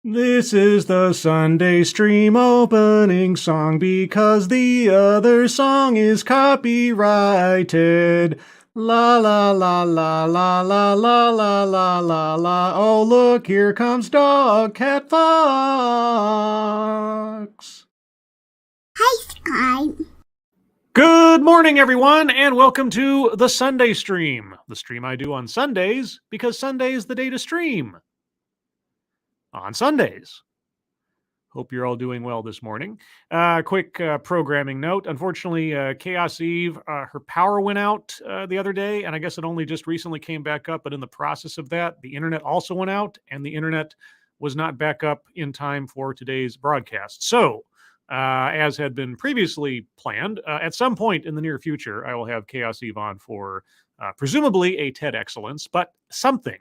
This is the Sunday stream opening song because the other song is copyrighted. La la la la la la la la la la la. Oh, look, here comes Dog Cat Fox. Hi, Sky. Good morning, everyone, and welcome to the Sunday stream. The stream I do on Sundays because Sunday is the day to stream. On Sundays. Hope you're all doing well this morning. Quick programming note. Unfortunately, Chaos Eve, her power went out the other day, and I guess it only just recently came back up. But in the process of that, the internet also went out, and the internet was not back up in time for today's broadcast. So, as had been previously planned, at some point in the near future, I will have Chaos Eve on for presumably a TED Excellence, but something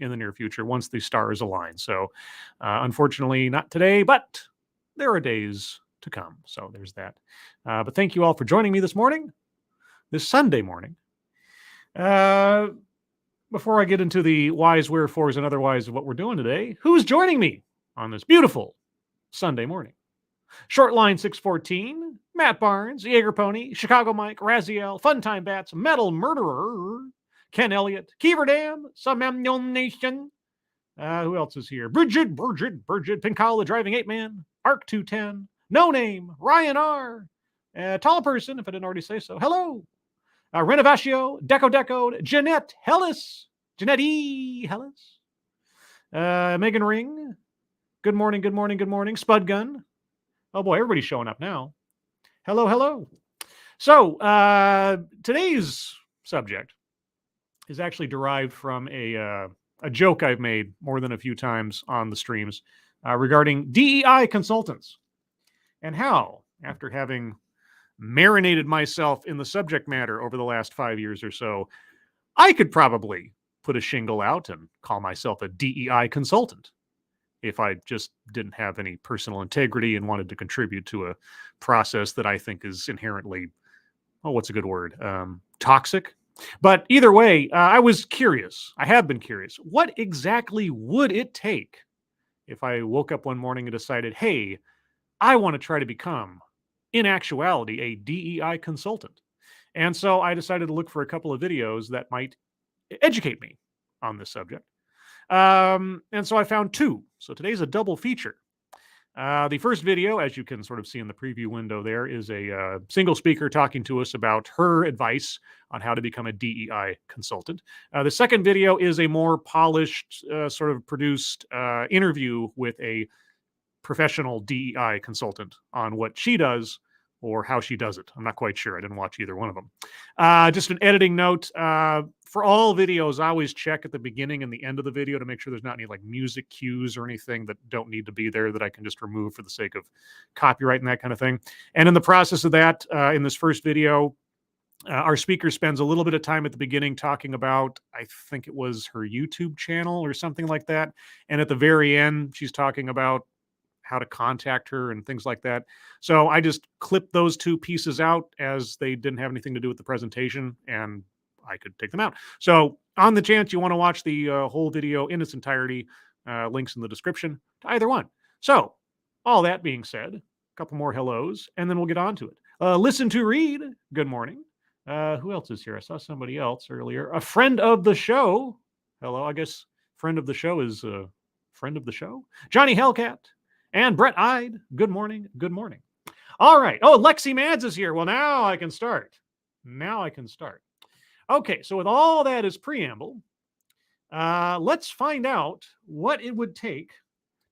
in the near future once the stars align. So unfortunately, not today, but there are days to come. So there's that. But thank you all for joining me this morning, this Sunday morning. Before I get into the whys, wherefores, and otherwise of what we're doing today, who's joining me on this beautiful Sunday morning? Shortline 614, Matt Barnes, Jaeger Pony, Chicago Mike, Raziel, Funtime Bats, Metal Murderer, Ken Elliott, Kiever Dam, Some Amnon Nation. Who else is here? Bridget, Pinkala, the Driving Ape Man, Arc 210, No Name, Ryan R, Tall Person, if I didn't already say so. Hello. Renovatio, Deco, Jeanette Hellis, Jeanette E. Hellis, Megan Ring. Good morning. Spud Gun. Oh boy, everybody's showing up now. Hello. So today's subject is actually derived from a joke I've made more than a few times on the streams regarding DEI consultants and how, after having marinated myself in the subject matter over the last 5 years or so, I could probably put a shingle out and call myself a DEI consultant if I just didn't have any personal integrity and wanted to contribute to a process that I think is inherently, what's a good word? Toxic. But either way, I was curious. I have been curious. What exactly would it take if I woke up one morning and decided, hey, I want to try to become, in actuality, a DEI consultant? And so I decided to look for a couple of videos that might educate me on this subject. And so I found two. So today's a double feature. The first video, as you can sort of see in the preview window there, is a single speaker talking to us about her advice on how to become a DEI consultant. The second video is a more polished, sort of produced interview with a professional DEI consultant on what she does or how she does it. I'm not quite sure. I didn't watch either one of them. Just an editing note. For all videos, I always check at the beginning and the end of the video to make sure there's not any like music cues or anything that don't need to be there that I can just remove for the sake of copyright and that kind of thing. And in the process of that, in this first video, our speaker spends a little bit of time at the beginning talking about, I think it was her YouTube channel or something like that. And at the very end, she's talking about how to contact her and things like that. So I just clipped those two pieces out as they didn't have anything to do with the presentation and I could take them out. So on the chance you want to watch the whole video in its entirety, links in the description to either one. So all that being said, a couple more hellos and then we'll get on to it. Listen to read. Good morning. Who else is here? I saw somebody else earlier. A friend of the show. Hello. I guess friend of the show is friend of the show. Johnny Hellcat. And Brett Ide, good morning. All right. Oh, Lexi Mads is here. Well, now I can start. Okay, so with all that as preamble, let's find out what it would take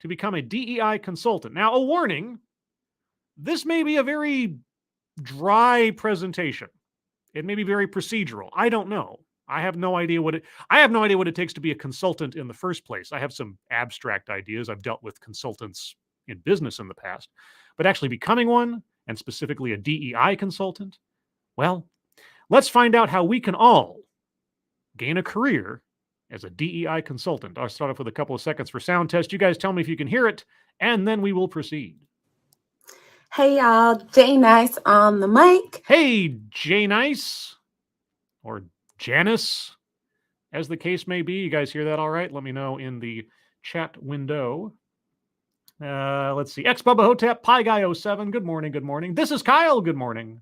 to become a DEI consultant. Now, a warning, this may be a very dry presentation. It may be very procedural. I don't know. I have no idea what it takes to be a consultant in the first place. I have some abstract ideas. I've dealt with consultants in business in the past, but actually becoming one, and specifically a DEI consultant, well, let's find out how we can all gain a career as a DEI consultant. I'll start off with a couple of seconds for sound test. You guys tell me if you can hear it, and then we will proceed. Hey, y'all. Jay Nice on the mic. Hey, Jay Nice, or Janice, as the case may be. You guys hear that all right? Let me know in the chat window. Let's see. Bubba Hotep, Pi Guy 07. Good morning. Good morning. This is Kyle. Good morning.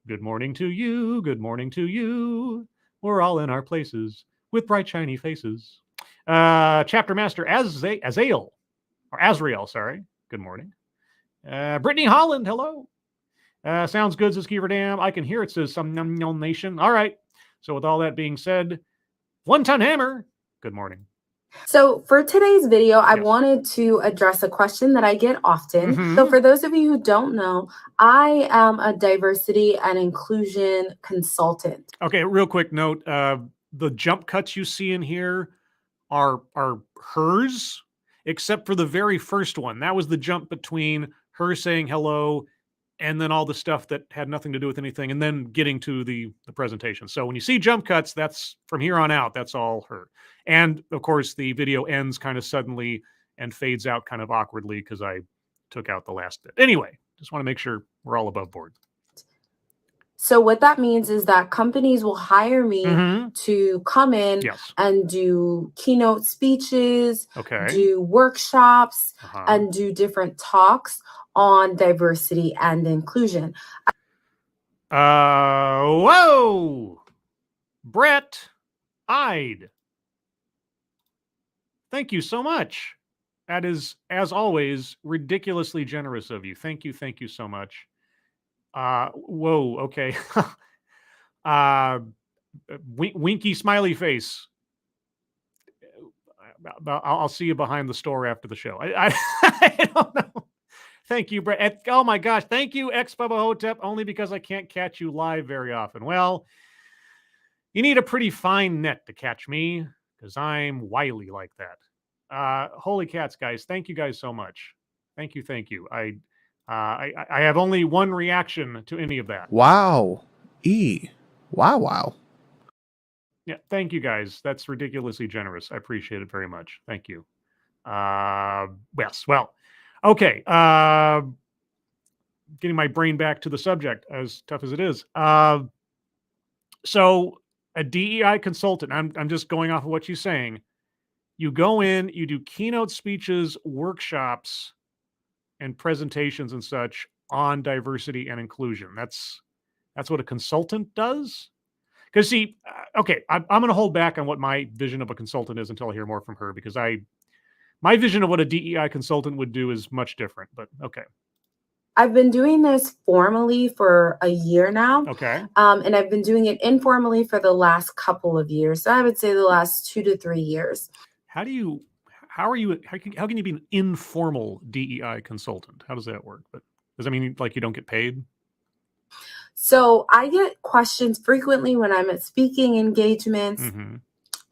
Good morning to you. Good morning to you. We're all in our places with bright, shiny faces. Chapter Master Azrael. Sorry. Good morning. Brittany Holland. Hello. Sounds good, says Kiever Dam. I can hear it, says some nation. All right. So with all that being said, One Ton Hammer. Good morning. So for today's video, I wanted to address a question that I get often. Mhm. So for those of you who don't know, I am a diversity and inclusion consultant. Okay, real quick note. The jump cuts you see in here are hers, except for the very first one. That was the jump between her saying hello and then all the stuff that had nothing to do with anything, and then getting to the presentation. So when you see jump cuts, that's from here on out, that's all her. And of course, the video ends kind of suddenly and fades out kind of awkwardly because I took out the last bit. Anyway, just want to make sure we're all above board. So what that means is that companies will hire me Mhm. to come in Yes. and do keynote speeches, Okay. do workshops, Uh-huh. and do different talks on diversity and inclusion. Whoa! Brett Ide. Thank you so much. That is, as always, ridiculously generous of you. Thank you so much. Whoa, okay. Winky smiley face. I'll see you behind the store after the show. I don't know. Thank you, Brett. Oh my gosh. Thank you, Bubba Hotep, only because I can't catch you live very often. Well, you need a pretty fine net to catch me because I'm wily like that. Holy cats, guys. Thank you guys so much. Thank you. I have only one reaction to any of that. Wow. Wow. Yeah, thank you guys. That's ridiculously generous. I appreciate it very much. Thank you. Yes, well, okay. Getting my brain back to the subject, as tough as it is. So a DEI consultant, I'm just going off of what you're saying. You go in, you do keynote speeches, workshops, and presentations and such on diversity and inclusion. That's what a consultant does. Because see, okay, I'm going to hold back on what my vision of a consultant is until I hear more from her, because my vision of what a DEI consultant would do is much different. But okay. I've been doing this formally for a year now. Okay. And I've been doing it informally for the last couple of years. So I would say the last 2 to 3 years. How can you be an informal DEI consultant? How does that work? But does that mean like you don't get paid? So I get questions frequently when I'm at speaking engagements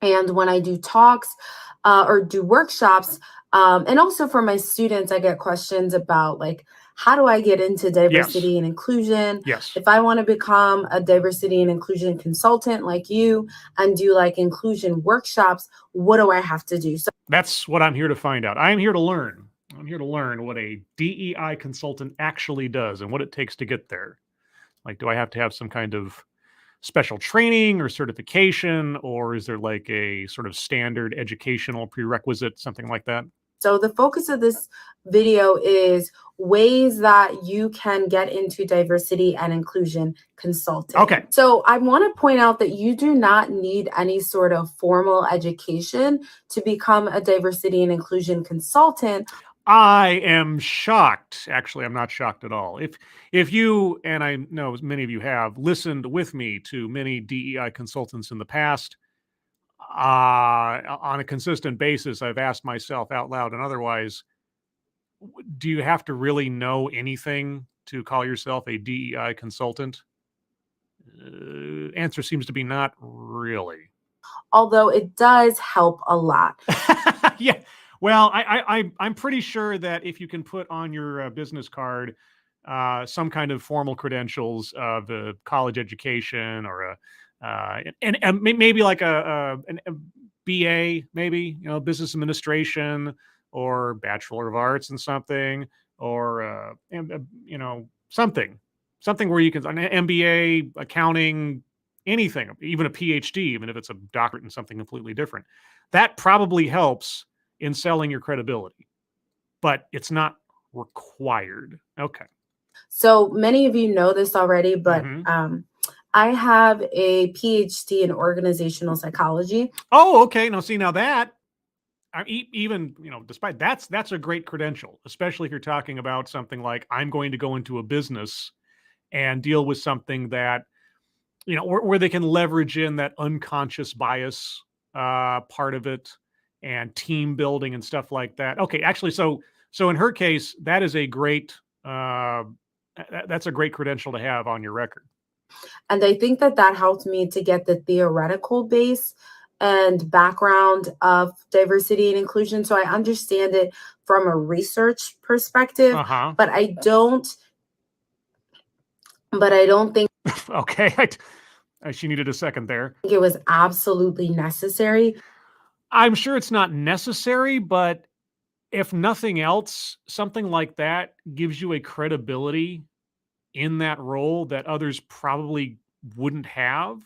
and when I do talks or do workshops. And also for my students, I get questions about like, how do I get into diversity and inclusion? Yes. If I want to become a diversity and inclusion consultant like you and do like inclusion workshops, what do I have to do? So that's what I'm here to find out. I'm here to learn. I'm here to learn what a DEI consultant actually does and what it takes to get there. Like, do I have to have some kind of special training or certification, or is there like a sort of standard educational prerequisite, something like that? So the focus of this video is ways that you can get into diversity and inclusion consulting. Okay. So I want to point out that you do not need any sort of formal education to become a diversity and inclusion consultant. I am shocked. Actually, I'm not shocked at all. If you, and I know many of you have, listened with me to many DEI consultants in the past, on a consistent basis, I've asked myself out loud and otherwise, do you have to really know anything to call yourself a DEI consultant? Answer seems to be not really. Although it does help a lot. Yeah. Well, I'm pretty sure that if you can put on your business card some kind of formal credentials of a college education or and maybe like a BA, maybe, business administration or Bachelor of Arts in something, or something where you can an MBA, accounting, anything, even a PhD, even if it's a doctorate in something completely different. That probably helps in selling your credibility. but it's not required. Okay. So many of you know this already, but I have a PhD in organizational psychology. Oh, okay. Now, see, now that even, despite that's a great credential, especially if you're talking about something like I'm going to go into a business and deal with something that, where they can leverage in that unconscious bias part of it and team building and stuff like that. Okay, actually, so in her case, that is a great that's a great credential to have on your record. And I think that helped me to get the theoretical base and background of diversity and inclusion. So I understand it from a research perspective, but I don't think okay. She needed a second there. It was absolutely necessary. I'm sure it's not necessary, but if nothing else, something like that gives you a credibility in that role that others probably wouldn't have.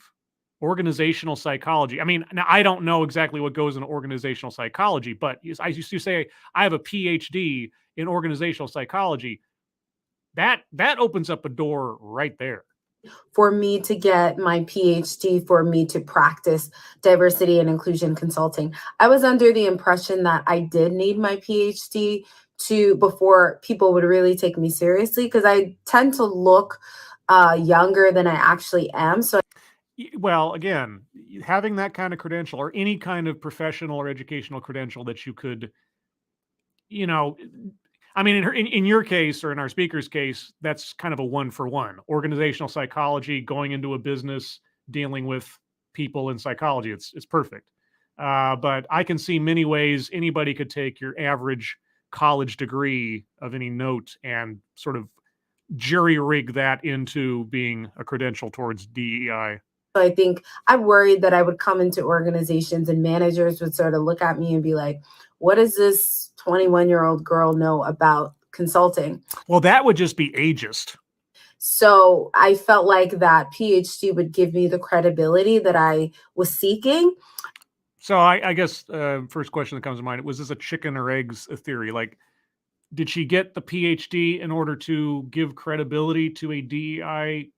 Organizational psychology. I mean, now I don't know exactly what goes into organizational psychology, but I used to say I have a PhD in organizational psychology. That opens up a door right there. For me to get my PhD, for me to practice diversity and inclusion consulting, I was under the impression that I did need my PhD before people would really take me seriously, because I tend to look younger than I actually am. So, well, again, having that kind of credential or any kind of professional or educational credential that you could, I mean, in your case, or in our speaker's case, that's kind of a 1-for-1. Organizational psychology, going into a business, dealing with people in psychology. It's perfect. But I can see many ways anybody could take your average college degree of any note and sort of jury rig that into being a credential towards DEI. I think I worried that I would come into organizations and managers would sort of look at me and be like, what does this 21-year-old girl know about consulting? Well, that would just be ageist. So I felt like that PhD would give me the credibility that I was seeking. So I guess first question that comes to mind, was this a chicken or eggs theory? Like, did she get the PhD in order to give credibility to a DEI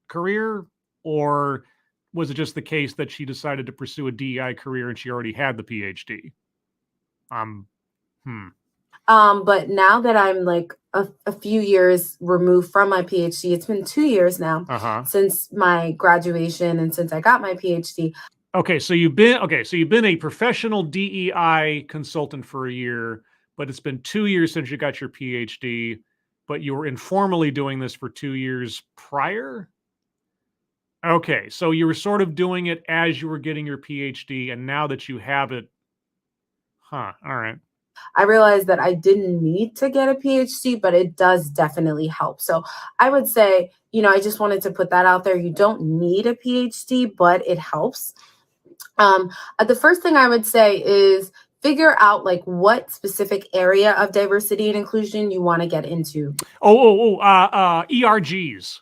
career? Or was it just the case that she decided to pursue a DEI career and she already had the PhD? But now that I'm like a few years removed from my PhD, it's been 2 years now since my graduation and since I got my PhD. Okay, so you've been a professional DEI consultant for a year, but it's been 2 years since you got your PhD, but you were informally doing this for 2 years prior? Okay, so you were sort of doing it as you were getting your PhD, and now that you have it, all right. I realized that I didn't need to get a PhD, but it does definitely help. So I would say, I just wanted to put that out there. You don't need a PhD, but it helps. The first thing I would say is figure out like what specific area of diversity and inclusion you want to get into. ERGs.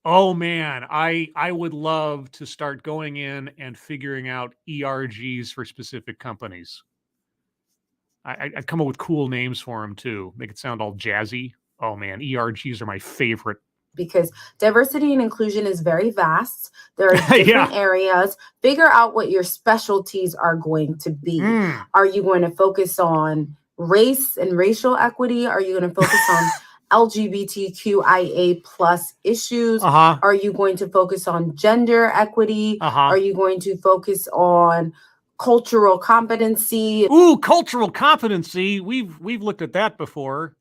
Oh man, I would love to start going in and figuring out ERGs for specific companies. I'd come up with cool names for them too. Make it sound all jazzy. Oh man, ERGs are my favorite. Because diversity and inclusion is very vast. There are different areas. Figure out what your specialties are going to be. Are you going to focus on race and racial equity? Are you going to focus on LGBTQIA plus issues? Are you going to focus on gender equity? Are you going to focus on cultural competency? Ooh, cultural competency. We've looked at that before.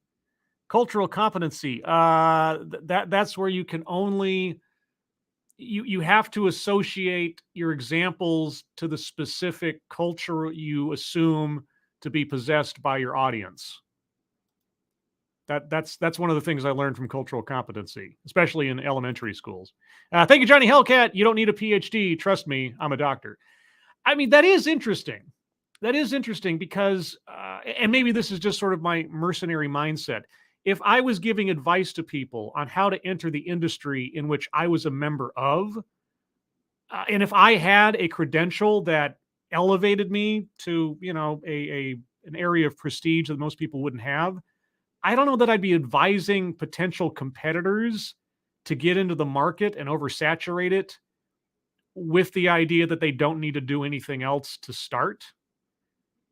Cultural competency. That's where you can only you have to associate your examples to the specific culture you assume to be possessed by your audience. That's one of the things I learned from cultural competency, especially in elementary schools. Thank you, Johnny Hellcat. You don't need a PhD. Trust me, I'm a doctor. I mean, that is interesting. That is interesting because, and maybe this is just sort of my mercenary mindset. If I was giving advice to people on how to enter the industry in which I was a member of, and if I had a credential that elevated me to, a an area of prestige that most people wouldn't have. I don't know that I'd be advising potential competitors to get into the market and oversaturate it with the idea that they don't need to do anything else to start.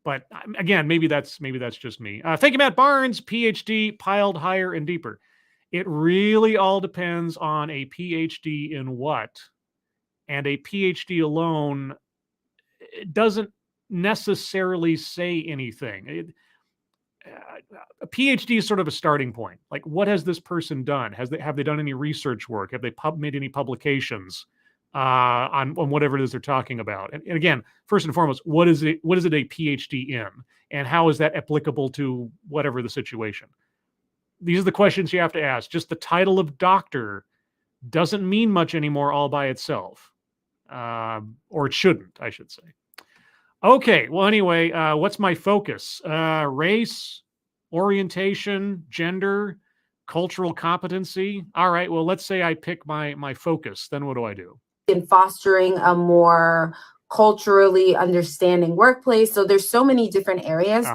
But again, maybe that's just me. Thank you, Matt Barnes. PhD piled higher and deeper. It really all depends on a PhD in what, and a PhD alone doesn't necessarily say anything. A PhD is sort of a starting point. Like, what has this person done? Have they done any research work? Have they made any publications on whatever it is they're talking about? And again, first and foremost, what is it a PhD in, and how is that applicable to whatever the situation? These are the questions you have to ask. Just the title of doctor doesn't mean much anymore all by itself, or it shouldn't, I should say. Okay, well, anyway, what's my focus? Race, orientation, gender, cultural competency. All right, well, let's say I pick my focus. Then what do I do? In fostering a more culturally understanding workplace. So there's so many different areas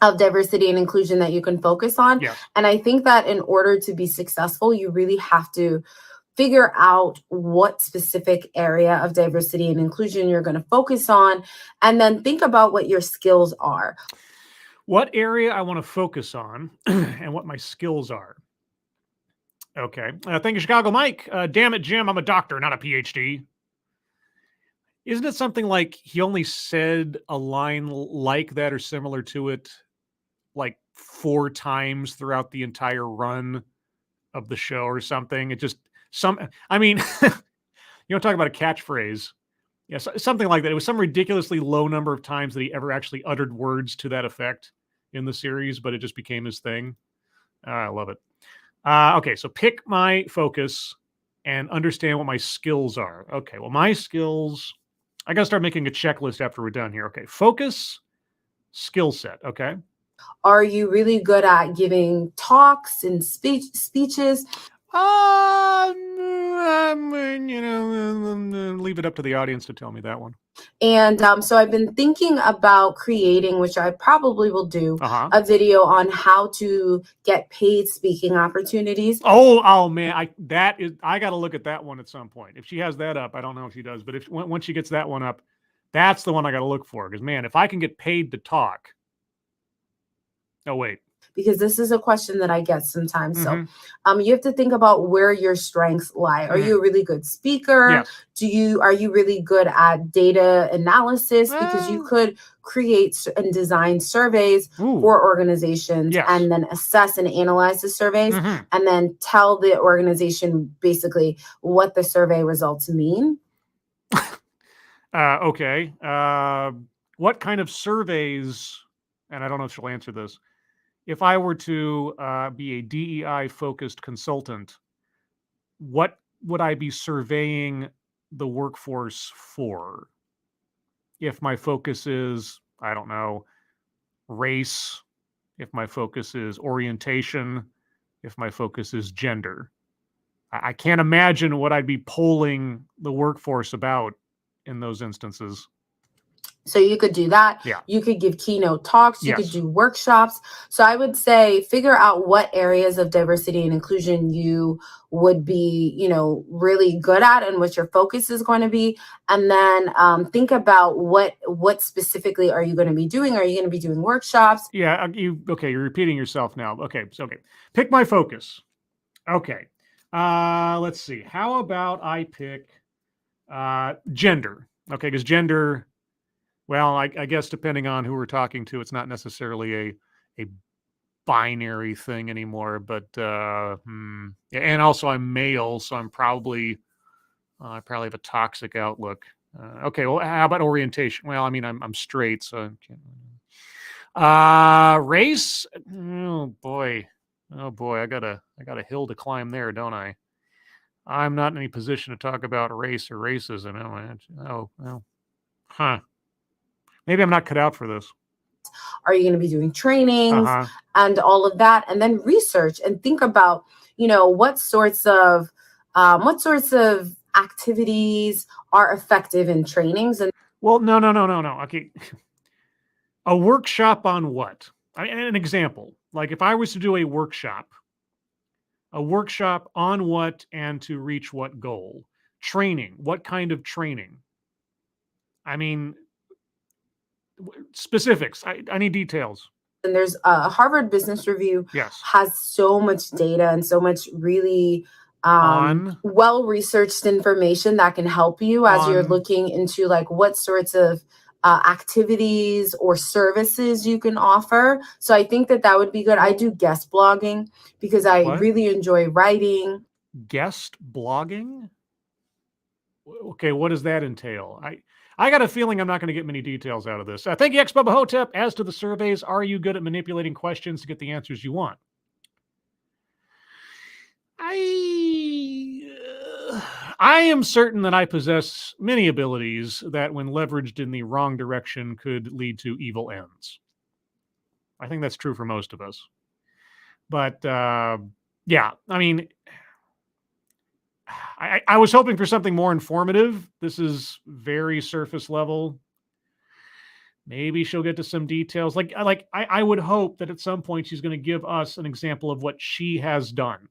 of diversity and inclusion that you can focus on. Yes. And I think that in order to be successful, you really have to figure out what specific area of diversity and inclusion you're going to focus on, and then think about what your skills are. What area I want to focus on and what my skills are. Okay. Thank you, Chicago Mike. Damn it, Jim, I'm a doctor, not a PhD. Isn't it something like he only said a line like that or similar to it like 4 times throughout the entire run of the show or something? It just, talk about a catchphrase. Yeah, something like that. It was some ridiculously low number of times that he ever actually uttered words to that effect in the series, but it just became his thing. I love it. Okay, so pick my focus and understand what my skills are. Okay, well, my skills, I got to start making a checklist after we're done here. Okay, focus, skill set, okay? Are you really good at giving talks and speeches? Leave it up to the audience to tell me that one. And so I've been thinking about creating, which I probably will do, a video on how to get paid speaking opportunities. Oh man, I got to look at that one at some point. If she has that up, I don't know if she does, but once she gets that one up, that's the one I got to look for. Because man, if I can get paid to talk. Oh wait. Because this is a question that I get sometimes. So you have to think about where your strengths lie. Are you a really good speaker? Yes. Are you really good at data analysis? Because you could create and design surveys for organizations and then assess and analyze the surveys and then tell the organization basically what the survey results mean. Okay. What kind of surveys, and I don't know if she'll answer this, if I were to be a DEI-focused consultant, what would I be surveying the workforce for? If my focus is, I don't know, race, if my focus is orientation, if my focus is gender. I can't imagine what I'd be polling the workforce about in those instances. So you could do that. Yeah. You could give keynote talks. You could do workshops. So I would say figure out what areas of diversity and inclusion you would be, really good at and what your focus is going to be. And then think about what specifically are you going to be doing? Are you going to be doing workshops? Yeah. You're repeating yourself now. Okay. Pick my focus. Okay. Let's see. How about I pick gender? Okay. Because gender, well, I guess depending on who we're talking to, it's not necessarily a binary thing anymore. But and also I'm male, so I'm probably I probably have a toxic outlook. Okay, well, how about orientation? Well, I mean, I'm straight, so I can't. Race? Oh boy, I got a hill to climb there, don't I? I'm not in any position to talk about race or racism. Maybe I'm not cut out for this. Are you going to be doing trainings and all of that? And then research and think about, what sorts of activities are effective in trainings. And well, no. Okay. A workshop on what? An example, like if I was to do a workshop on what and to reach what goal? Training, what kind of training? I mean, specifics. I need details. And there's a Harvard Business Review Yes. has so much data and so much really well-researched information that can help you as you're looking into like what sorts of activities or services you can offer. So I think that would be good. I do guest blogging because I really enjoy writing. Guest blogging? Okay, what does that entail? I got a feeling I'm not going to get many details out of this. Thank you, X-Bubba Hotep. As to the surveys, are you good at manipulating questions to get the answers you want? I am certain that I possess many abilities that, when leveraged in the wrong direction, could lead to evil ends. I think that's true for most of us. But yeah, I mean, I was hoping for something more informative. This is very surface level. Maybe she'll get to some details. I would hope that at some point she's going to give us an example of what she has done.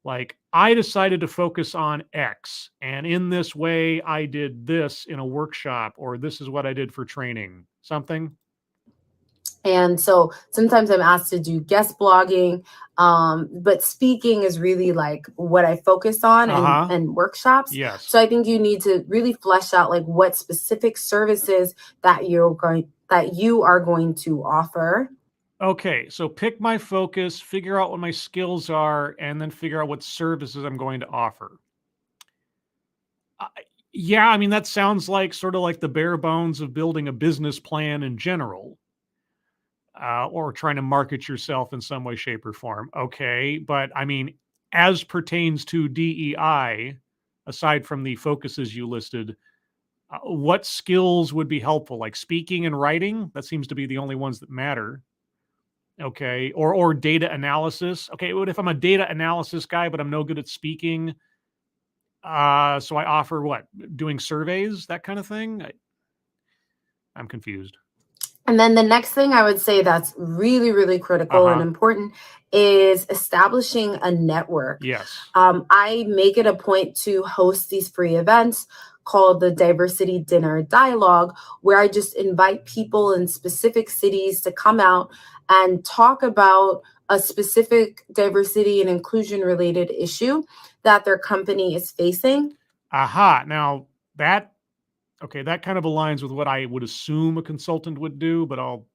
Like, I decided to focus on X, and in this way, I did this in a workshop, or this is what I did for training, something. And so sometimes I'm asked to do guest blogging, but speaking is really like what I focus on and workshops. Yes. So I think you need to really flesh out like what specific services that you are going to offer. Okay, so pick my focus, figure out what my skills are, and then figure out what services I'm going to offer. Yeah, I mean, that sounds like sort of like the bare bones of building a business plan in general, or trying to market yourself in some way, shape, or form. Okay, but I mean, as pertains to DEI, aside from the focuses you listed, what skills would be helpful? Like speaking and writing? That seems to be the only ones that matter. Okay, or data analysis. Okay, what if I'm a data analysis guy, but I'm no good at speaking? So I offer what? Doing surveys, that kind of thing? I'm confused. And then the next thing I would say that's really, really critical and important is establishing a network. Yes. I make it a point to host these free events called the Diversity Dinner Dialogue, where I just invite people in specific cities to come out and talk about a specific diversity and inclusion related issue that their company is facing. Now that kind of aligns with what I would assume a consultant would do, but I'll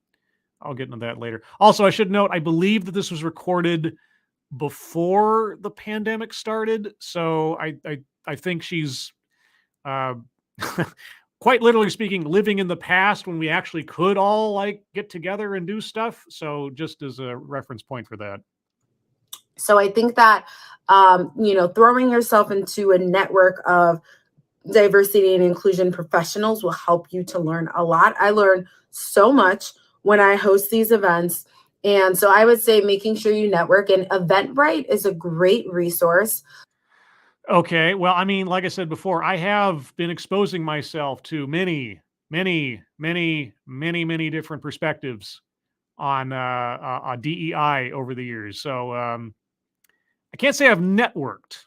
get into that later. Also, I should note, I believe that this was recorded before the pandemic started, so I think she's quite literally speaking, living in the past when we actually could all like get together and do stuff. So just as a reference point for that. So I think that, throwing yourself into a network of diversity and inclusion professionals will help you to learn a lot. I learn so much when I host these events. And so I would say making sure you network, and Eventbrite is a great resource. Okay. Well, I mean, like I said before, I have been exposing myself to many different perspectives on DEI over the years. So I can't say I've networked.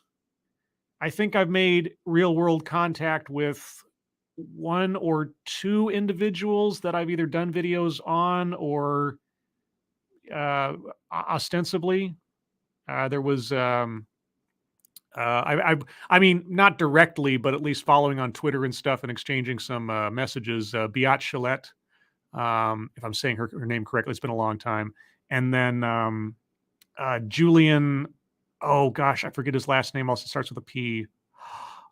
I think I've made real world contact with one or two individuals that I've either done videos on or ostensibly. There was I mean, not directly, but at least following on Twitter and stuff and exchanging some messages. Beat Chalette, if I'm saying her name correctly, it's been a long time. And then Julian, oh gosh, I forget his last name. Also starts with a P.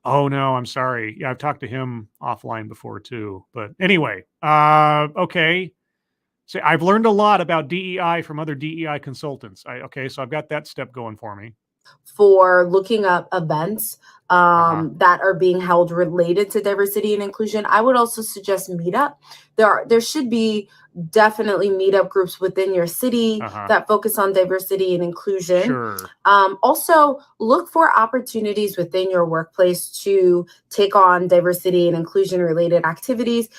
Oh no, I'm sorry. Yeah, I've talked to him offline before too. But anyway, okay. So I've learned a lot about DEI from other DEI consultants. So I've got that step going for me. For looking up events that are being held related to diversity and inclusion. I would also suggest Meetup. There should be definitely meetup groups within your city that focus on diversity and inclusion. Sure. Also, look for opportunities within your workplace to take on diversity and inclusion related activities.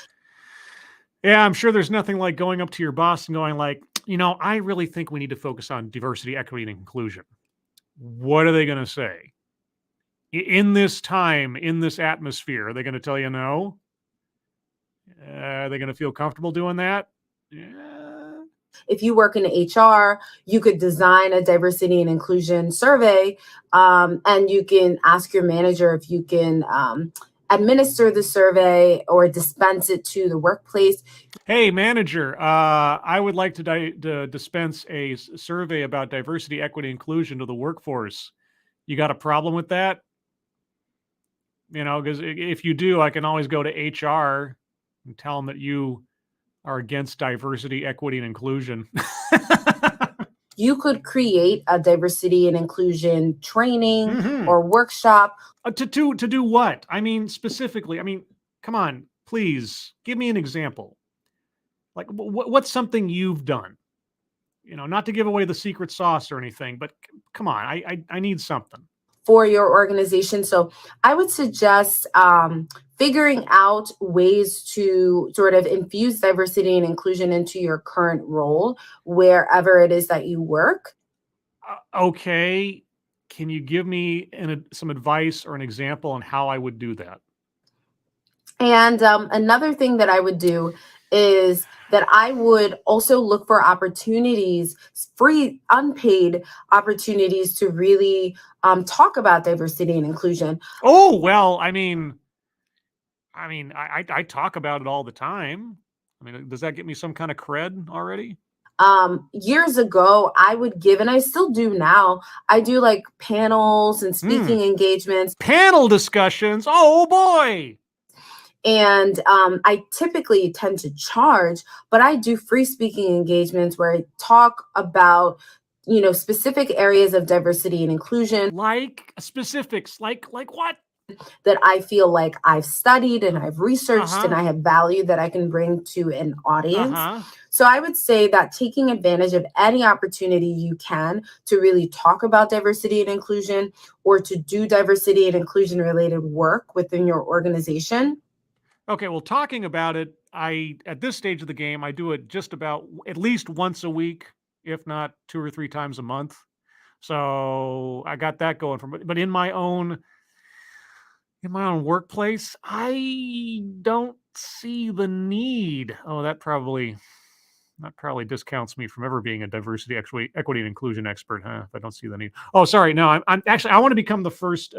Yeah, I'm sure there's nothing like going up to your boss and going like, I really think we need to focus on diversity, equity, and inclusion. What are they going to say? In this time, in this atmosphere, are they going to tell you no? Are they going to feel comfortable doing that? Yeah. If you work in HR, you could design a diversity and inclusion survey, and you can ask your manager if you can administer the survey or dispense it to the workplace. Hey, manager, I would like to dispense a survey about diversity, equity, inclusion to the workforce. You got a problem with that? Because if you do, I can always go to HR and tell them that you are against diversity, equity, and inclusion. You could create a diversity and inclusion training or workshop. To do what? I mean, specifically, come on, please give me an example. Like what's something you've done? Not to give away the secret sauce or anything, but come on, I need something. For your organization. So I would suggest figuring out ways to sort of infuse diversity and inclusion into your current role, wherever it is that you work. Okay. Can you give me some advice or an example on how I would do that? And another thing that I would do is that I would also look for opportunities, free, unpaid opportunities to really talk about diversity and inclusion. Oh, well, I talk about it all the time. Does that get me some kind of cred already? Years ago, I would give, and I still do now, I do like panels and speaking engagements. Panel discussions. Oh boy. And I typically tend to charge, but I do free speaking engagements where I talk about, specific areas of diversity and inclusion. Like specifics, like what? That I feel like I've studied and I've researched and I have value that I can bring to an audience. So I would say that taking advantage of any opportunity you can to really talk about diversity and inclusion, or to do diversity and inclusion related work within your organization. Okay, well, talking about it, at this stage of the game, I do it just about at least once a week, if not 2 or 3 times a month. So I got that going but in my own workplace, I don't see the need. Oh, that probably discounts me from ever being a diversity, equity, and inclusion expert, huh? If I don't see the need. Oh, sorry. No, I'm actually, I want to become the first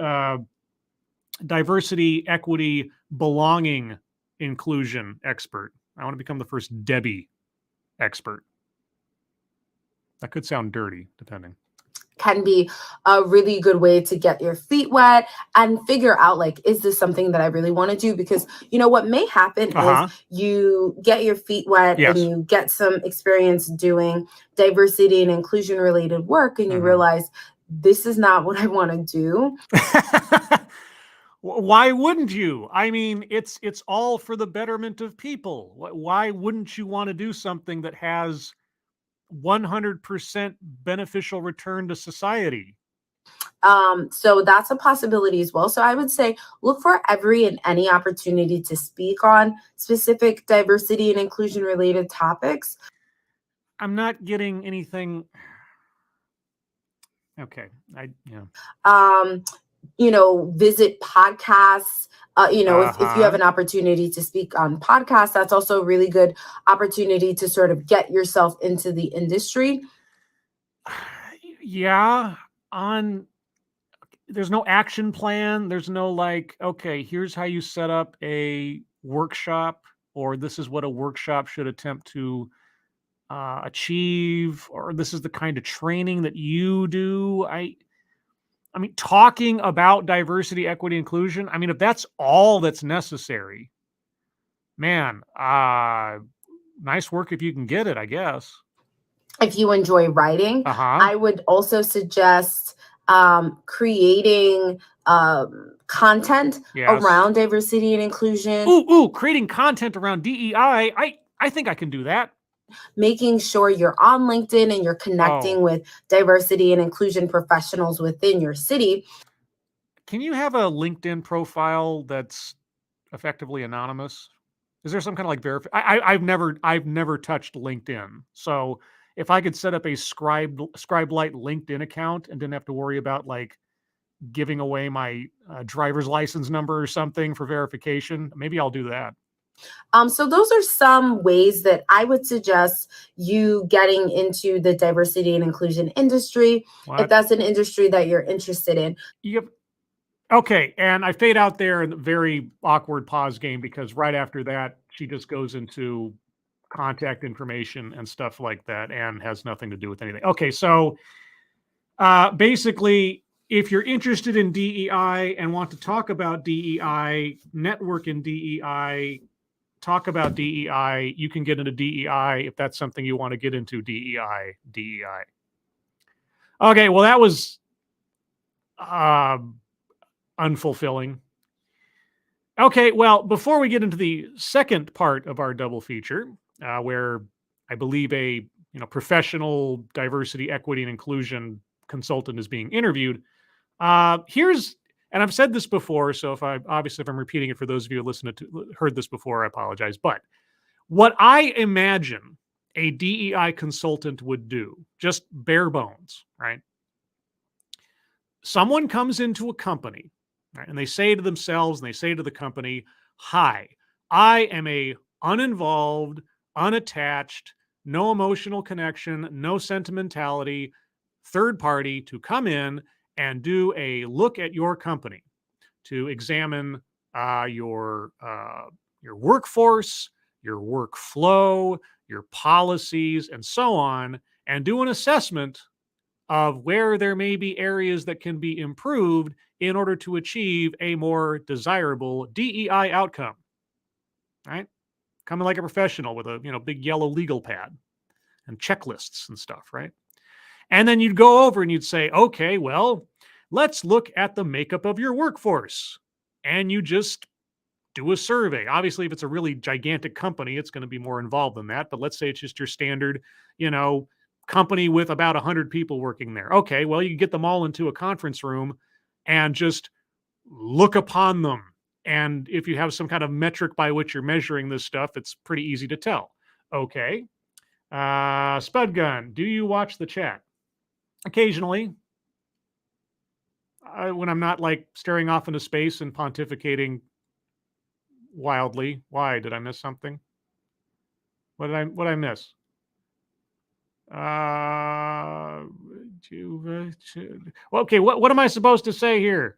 diversity, equity, belonging, inclusion expert. I want to become the first Debbie expert. That could sound dirty, depending. Can be a really good way to get your feet wet and figure out, like, is this something that I really want to do? Because what may happen is you get your feet wet and you get some experience doing diversity and inclusion related work, and you realize this is not what I want to do. Why wouldn't you? It's all for the betterment of people. Why wouldn't you want to do something that has 100% beneficial return to society? So that's a possibility as well. So I would say look for every and any opportunity to speak on specific diversity and inclusion related topics. I'm not getting anything. Okay. Visit podcasts. If you have an opportunity to speak on podcasts, that's also a really good opportunity to sort of get yourself into the industry. Yeah. There's no action plan. There's no like, okay, here's how you set up a workshop, or this is what a workshop should attempt to achieve, or this is the kind of training that you do. Talking about diversity, equity, inclusion, if that's all that's necessary, man, nice work if you can get it, I guess. If you enjoy writing, I would also suggest creating content around diversity and inclusion. Creating content around DEI. I think I can do that. Making sure you're on LinkedIn and you're connecting with diversity and inclusion professionals within your city. Can you have a LinkedIn profile that's effectively anonymous? Is there some kind of like I've never touched LinkedIn. So if I could set up a Scribe-Lite LinkedIn account and didn't have to worry about like giving away my driver's license number or something for verification, maybe I'll do that. So those are some ways that I would suggest you getting into the diversity and inclusion industry, if that's an industry that you're interested in. Yep. Okay, and I fade out there in the very awkward pause game because right after that, she just goes into contact information and stuff like that and has nothing to do with anything. Okay, so basically, if you're interested in DEI and want to talk about DEI, network in DEI, talk about DEI, you can get into DEI if that's something you want to get into. DEI. Okay, well, that was unfulfilling. Okay, well, before we get into the second part of our double feature, where I believe a professional diversity, equity, and inclusion consultant is being interviewed, here's, and I've said this before, so if I'm repeating it for those of you who heard this before, I apologize. But what I imagine a DEI consultant would do, just bare bones, right? Someone comes into a company, right, and they say to themselves and they say to the company, "Hi, I am a uninvolved, unattached, no emotional connection, no sentimentality third party to come in and do a look at your company, to examine your workforce, your workflow, your policies, and so on, and do an assessment of where there may be areas that can be improved in order to achieve a more desirable DEI outcome." Right? Coming like a professional with a big yellow legal pad and checklists and stuff, right? And then you'd go over and you'd say, okay, well, let's look at the makeup of your workforce. And you just do a survey. Obviously, if it's a really gigantic company, it's going to be more involved than that. But let's say it's just your standard, company with about 100 people working there. Okay, well, you can get them all into a conference room and just look upon them. And if you have some kind of metric by which you're measuring this stuff, it's pretty easy to tell. Okay. Spud Gun, do you watch the chat? Occasionally. When I'm not like staring off into space and pontificating wildly. Why? Did I miss something? What did I miss? Okay, what am I supposed to say here?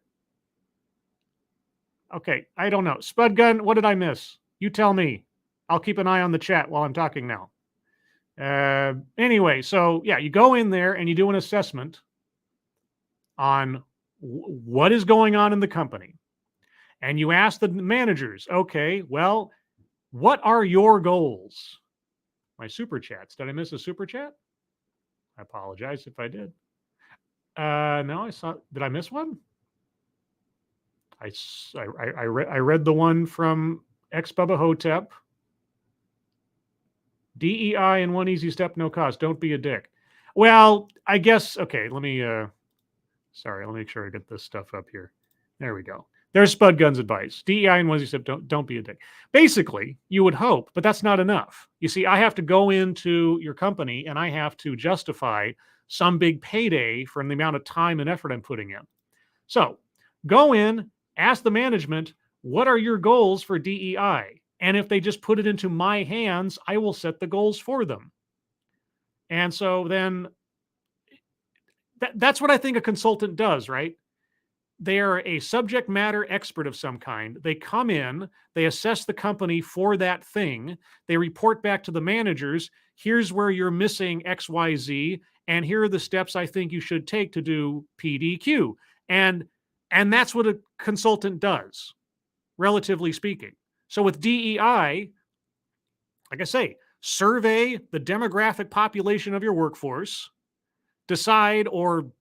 Okay, I don't know. Spud Gun, what did I miss? You tell me. I'll keep an eye on the chat while I'm talking now. Anyway, so yeah, you go in there and you do an assessment on what is going on in the company. And you ask the managers, okay, well, what are your goals? My super chats. Did I miss a super chat? I apologize if I did. No, I saw. Did I miss one? I read the one from ex Bubba Hotep. DEI in one easy step, no cost. Don't be a dick. Well, I guess, okay, let me make sure I get this stuff up here. There we go. There's Spud Gun's advice. DEI in one easy step, don't be a dick. Basically, you would hope, but that's not enough. You see, I have to go into your company and I have to justify some big payday from the amount of time and effort I'm putting in. So go in, ask the management, what are your goals for DEI? And if they just put it into my hands, I will set the goals for them. And so then that's what I think a consultant does, right? They are a subject matter expert of some kind. They come in, they assess the company for that thing. They report back to the managers. Here's where you're missing X, Y, Z. And here are the steps I think you should take to do PDQ. And that's what a consultant does, relatively speaking. So with DEI, like I say, survey the demographic population of your workforce, decide or,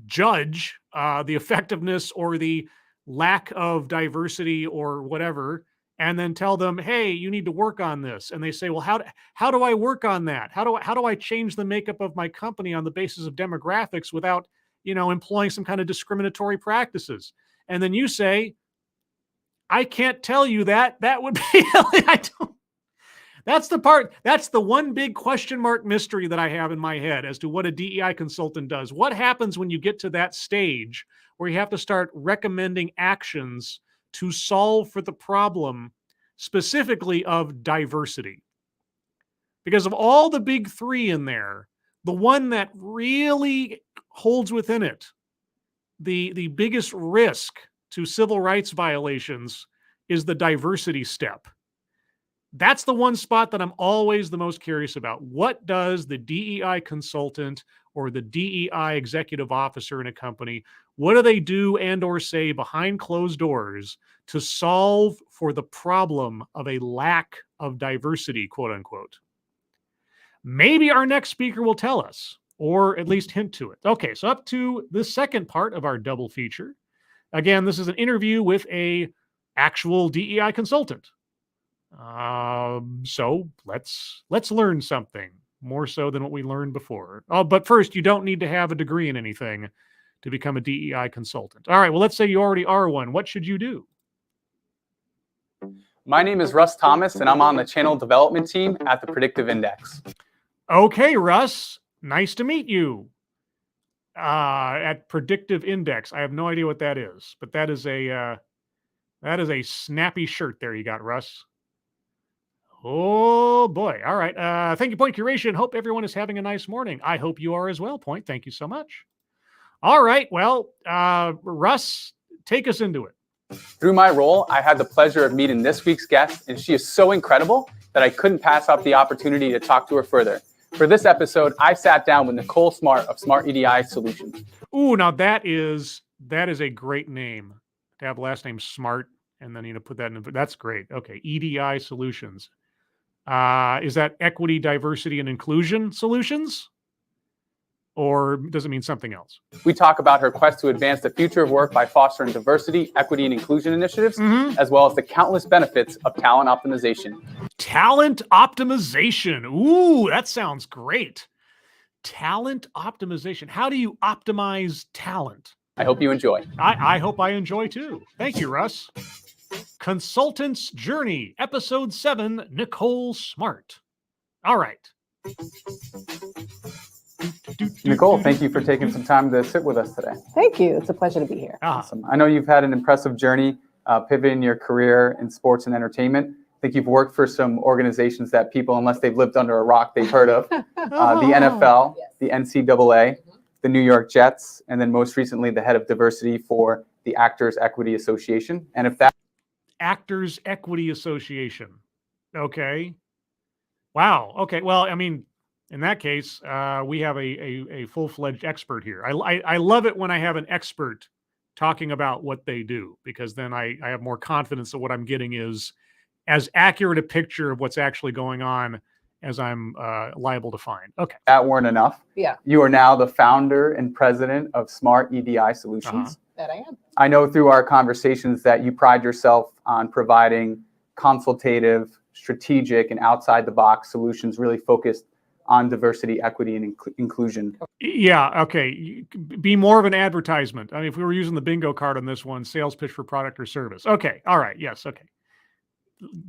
judge the effectiveness or the lack of diversity or whatever, and then tell them, hey, you need to work on this. And they say, well, how do I work on that? How do I change the makeup of my company on the basis of demographics without, employing some kind of discriminatory practices? And then you say, I can't tell you that. That would be, I don't, that's the part, that's the one big question mark mystery that I have in my head as to what a DEI consultant does. What happens when you get to that stage where you have to start recommending actions to solve for the problem specifically of diversity? Because of all the big three in there, the one that really holds within it the biggest risk to civil rights violations is the diversity step. That's the one spot that I'm always the most curious about. What does the DEI consultant or the DEI executive officer in a company, what do they do and or say behind closed doors to solve for the problem of a lack of diversity, quote unquote? Maybe our next speaker will tell us, or at least hint to it. Okay, so up to the second part of our double feature. Again, this is an interview with a actual DEI consultant. So let's learn something more so than what we learned before. Oh, but first, you don't need to have a degree in anything to become a DEI consultant. All right, well, let's say you already are one. What should you do? My name is Russ Thomas, and I'm on the channel development team at the Predictive Index. Okay, Russ, nice to meet you. At Predictive Index, I have no idea what that is, but that is a snappy shirt there you got, Russ. Oh boy. All right. Thank you, Point Curation. Hope everyone is having a nice morning. I hope you are as well, Point. Thank you so much. All right. Well, Russ, take us into it. Through my role, I had the pleasure of meeting this week's guest, and she is so incredible that I couldn't pass up the opportunity to talk to her further. For this episode, I sat down with Nicole Smart of Smart EDI Solutions. Ooh, now that is a great name to have last name Smart, and then put that in. That's great. Okay, EDI Solutions. Is that equity, diversity, and inclusion solutions? Or does it mean something else? We talk about her quest to advance the future of work by fostering diversity, equity, and inclusion initiatives, as well as the countless benefits of talent optimization. Talent optimization. Ooh, that sounds great. Talent optimization. How do you optimize talent? I hope you enjoy. I hope I enjoy too. Thank you, Russ. Consultant's Journey, Episode 7, Nicole Smart. All right. Nicole, thank you for taking some time to sit with us today. Thank you. It's a pleasure to be here. Awesome. I know you've had an impressive journey pivoting your career in sports and entertainment. I think you've worked for some organizations that people, unless they've lived under a rock, they've heard of. The NFL, the NCAA, the New York Jets, and then most recently the head of diversity for the Actors Equity Association. And if that Actors Equity Association. Okay. Wow. Okay. Well, I mean, in that case, we have a full-fledged expert here. I love it when I have an expert talking about what they do, because then I have more confidence that what I'm getting is as accurate a picture of what's actually going on as I'm liable to find. Okay. That weren't enough. Yeah. You are now the founder and president of Smart EDI Solutions. That I am. I know through our conversations that you pride yourself on providing consultative, strategic, and outside-the-box solutions really focused on diversity, equity, and inclusion. Yeah, okay. Be more of an advertisement. I mean, if we were using the bingo card on this one, sales pitch for product or service. Okay, all right, yes, okay.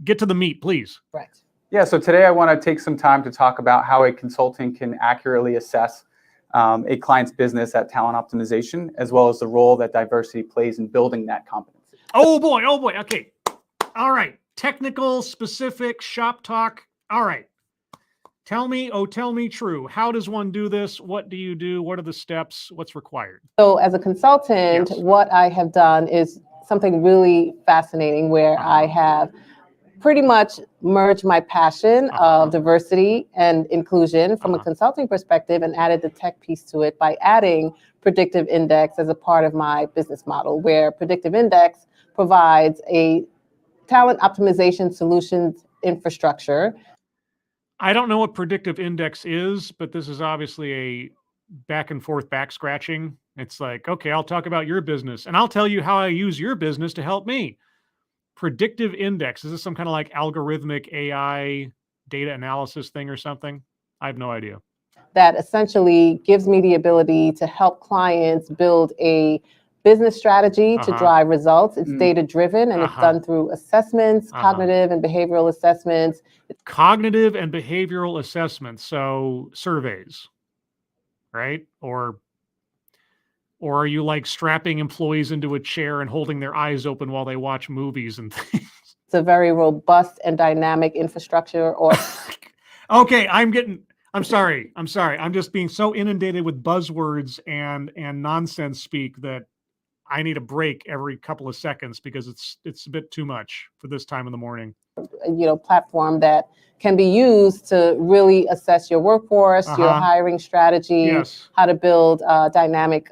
Get to the meat, please. Right. Yeah, so today I want to take some time to talk about how a consultant can accurately assess a client's business at talent optimization, as well as the role that diversity plays in building that competency. Oh boy, okay. All right, technical, specific, shop talk. All right. Tell me true. How does one do this? What do you do? What are the steps? What's required? So as a consultant, Yes. what I have done is something really fascinating where I have pretty much merged my passion of diversity and inclusion from a consulting perspective and added the tech piece to it by adding Predictive Index as a part of my business model, where Predictive Index provides a talent optimization solutions infrastructure. I don't know what Predictive Index is, but this is obviously a back and forth back scratching. It's like, okay, I'll talk about your business and I'll tell you how I use your business to help me. Predictive Index, is this some kind of like algorithmic AI data analysis thing or something? I have no idea. That essentially gives me the ability to help clients build a business strategy to Uh-huh. drive results. It's Mm. data driven, and it's Uh-huh. done through assessments, Uh-huh. cognitive and behavioral assessments. Cognitive and behavioral assessments. So surveys, right? Or are you like strapping employees into a chair and holding their eyes open while they watch movies and things? It's a very robust and dynamic infrastructure. Or Okay, I'm sorry. I'm just being so inundated with buzzwords and nonsense speak that I need a break every couple of seconds because it's a bit too much for this time in the morning. platform that can be used to really assess your workforce, your Uh-huh. hiring strategy, Yes. how to build dynamic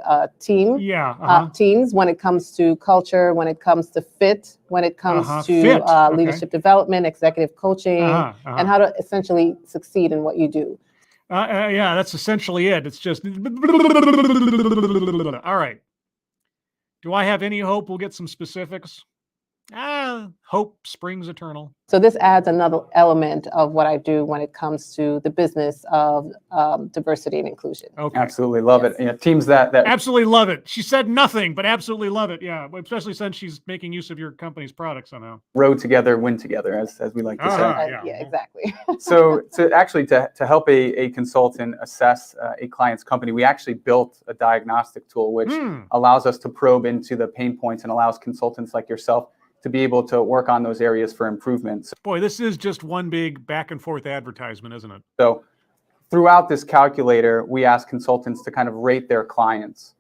Yeah. Uh-huh. teams when it comes to culture, when it comes to fit, when it comes Uh-huh. to Fit. Okay. leadership development, executive coaching, Uh-huh. Uh-huh. and how to essentially succeed in what you do. Yeah, that's essentially it. It's just all right. Do I have any hope we'll get some specifics? Hope springs eternal. So this adds another element of what I do when it comes to the business of diversity and inclusion. Okay. Absolutely love Yes. it. Yeah, teams that Absolutely love it. She said nothing, but absolutely love it. Yeah, especially since she's making use of your company's product somehow. row together, win together, as we like to Uh-huh. say. Yeah. Exactly. So to help a consultant assess a client's company, we actually built a diagnostic tool which allows us to probe into the pain points and allows consultants like yourself to be able to work on those areas for improvement. Boy, this is just one big back and forth advertisement, isn't it? So throughout this calculator, we ask consultants to kind of rate their clients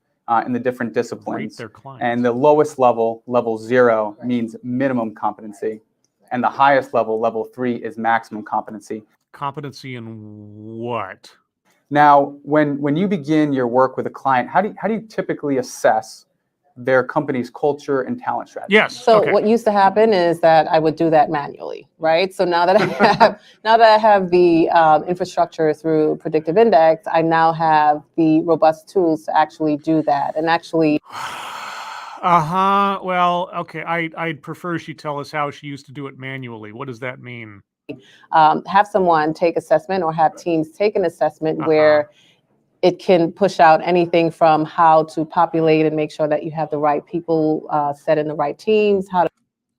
in the different disciplines. Rate their clients. And the lowest level, level 0, means minimum competency. And the highest level, level 3, is maximum competency. Competency in what? Now, when you begin your work with a client, how do you typically assess their company's culture and talent strategy? Yes. So okay. what used to happen is that I would do that manually, right? So now that I have the infrastructure through Predictive Index, I now have the robust tools to actually do that and actually. Well, okay. I'd prefer she tell us how she used to do it manually. What does that mean? Have someone take assessment or have teams take an assessment where it can push out anything from how to populate and make sure that you have the right people set in the right teams, how to.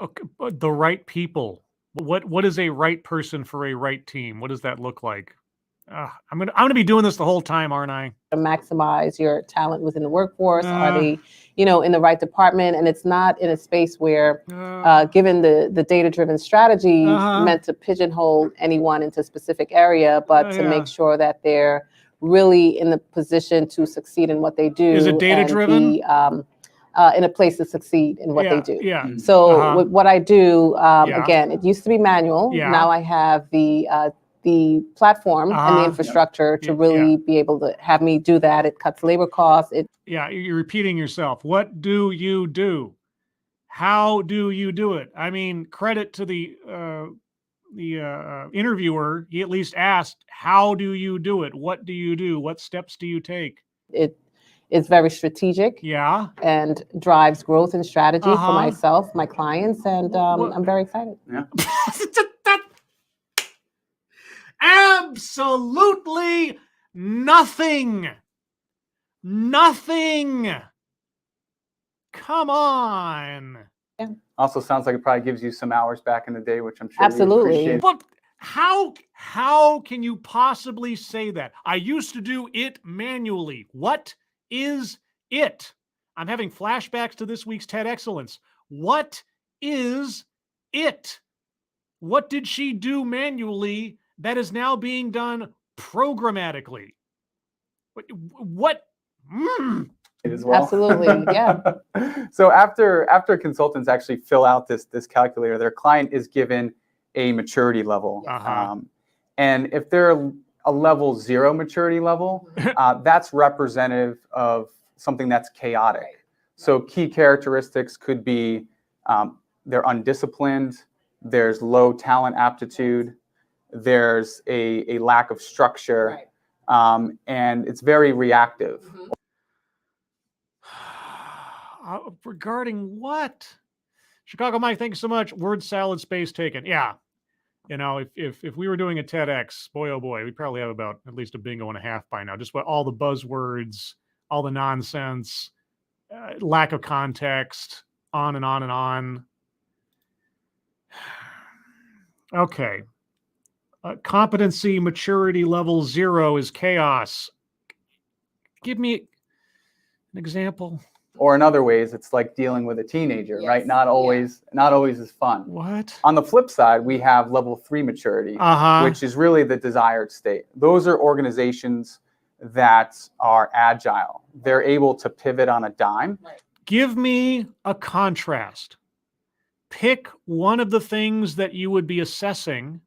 Okay, but the right people. What is a right person for a right team? What does that look like? I'm gonna be doing this the whole time, aren't I? To maximize your talent within the workforce. Are they, in the right department? And it's not in a space where, given the data-driven strategy, meant to pigeonhole anyone into a specific area, but to make sure that they're really in the position to succeed in what they do. Is it data-driven? Be, in a place to succeed in what they do. Yeah. So what I do, again, it used to be manual. Yeah. Now I have the platform and the infrastructure to really be able to have me do that. It cuts labor costs. You're repeating yourself. What do you do? How do you do it? I mean, credit to the interviewer. He at least asked, how do you do it? What do you do? What steps do you take? It is very strategic. Yeah. And drives growth and strategy for myself, my clients, and I'm very excited. Yeah. Absolutely nothing. Come on. Yeah. Also sounds like it probably gives you some hours back in the day, which I'm sure Absolutely. you appreciate. But how can you possibly say that? I used to do it manually. What is it? I'm having flashbacks to this week's TED Excellence. What is it? What did she do manually that is now being done programmatically? What? As well. Absolutely, yeah. So after consultants actually fill out this calculator, their client is given a maturity level. And if they're a level 0 maturity level, that's representative of something that's chaotic. So key characteristics could be they're undisciplined, there's low talent aptitude, there's a lack of structure, and it's very reactive. Regarding what? Chicago Mike, thank you so much. Word salad space taken. Yeah. If we were doing a TEDx, boy, oh boy, we'd probably have about at least a bingo and a half by now. Just what all the buzzwords, all the nonsense, lack of context, on and on and on. Okay. Competency maturity level 0 is chaos. Give me an example. Or in other ways, it's like dealing with a teenager, Yes. right? Not always is fun. What? On the flip side, we have level 3 maturity, which is really the desired state. Those are organizations that are agile. They're able to pivot on a dime. Give me a contrast. Pick one of the things that you would be assessing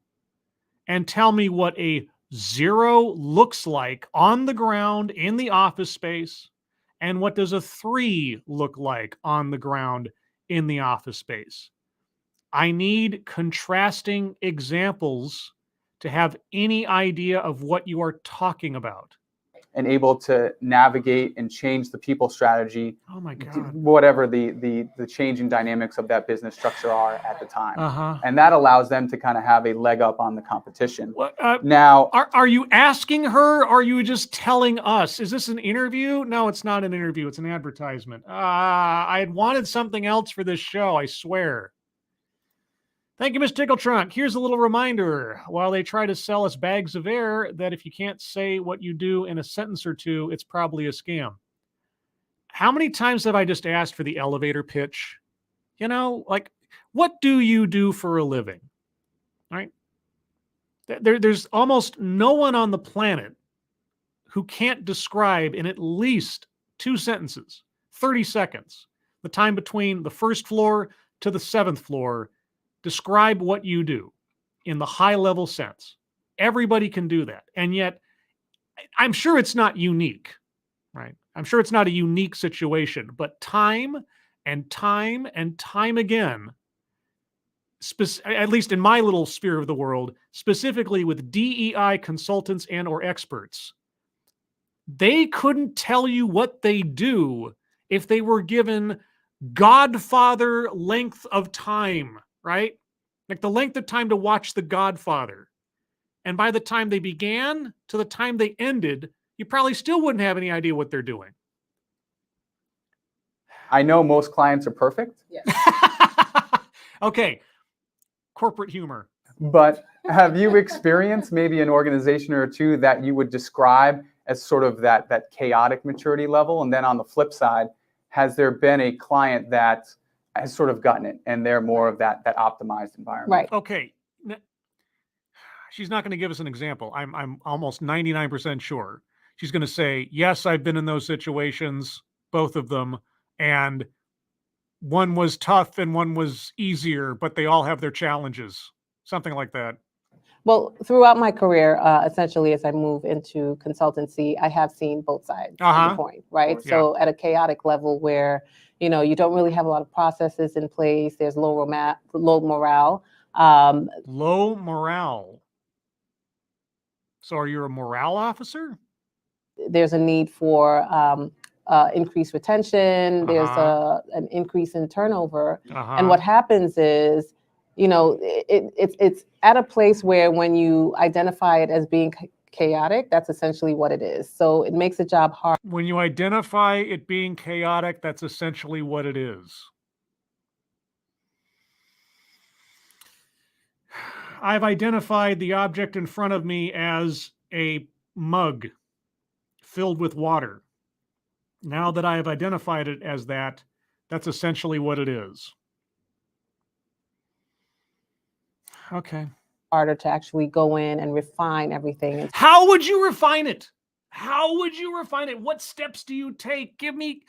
and tell me what a 0 looks like on the ground in the office space, and what does a 3 look like on the ground in the office space. I need contrasting examples to have any idea of what you are talking about. And able to navigate and change the people strategy, Oh my God. whatever the changing dynamics of that business structure are at the time. Uh-huh. And that allows them to kind of have a leg up on the competition. What, Now, are you asking her? Or are you just telling us? Is this an interview? No, it's not an interview. It's an advertisement. I had wanted something else for this show, I swear. Thank you, Ms. Tickletrunk. Here's a little reminder. While they try to sell us bags of air, that if you can't say what you do in a sentence or two, it's probably a scam. How many times have I just asked for the elevator pitch? You know, like, what do you do for a living? Right? There's almost no one on the planet who can't describe in at least 2 sentences, 30 seconds, the time between the first floor to the 7th floor. Describe what you do in the high level sense. Everybody can do that. And yet, I'm sure it's not unique, right? I'm sure it's not a unique situation, but time and time and time again, at least in my little sphere of the world, specifically with DEI consultants and or experts, they couldn't tell you what they do if they were given Godfather length of time, right? Like the length of time to watch The Godfather. And by the time they began to the time they ended, you probably still wouldn't have any idea what they're doing. I know most clients are perfect. Yes. Okay. Corporate humor. But have you experienced maybe an organization or two that you would describe as sort of that chaotic maturity level? And then on the flip side, has there been a client that has sort of gotten it and they're more of that optimized environment? Right. Okay. She's not going to give us an example. I'm almost 99% sure. She's going to say, yes, I've been in those situations, both of them. And one was tough and one was easier, but they all have their challenges. Something like that. Well, throughout my career, essentially, as I move into consultancy, I have seen both sides of the coin, right? Yeah. So at a chaotic level where, you know, you don't really have a lot of processes in place, there's low morale. Low morale. So are you a morale officer? There's a need for increased retention. There's an increase in turnover. And what happens is, you know, it's at a place where when you identify it as being chaotic, that's essentially what it is. So it makes the job hard. When you identify it being chaotic, that's essentially what it is. I've identified the object in front of me as a mug filled with water. Now that I have identified it as that, that's essentially what it is. Okay. Harder to actually go in and refine everything. How would you refine it? How would you refine it? What steps do you take? Give me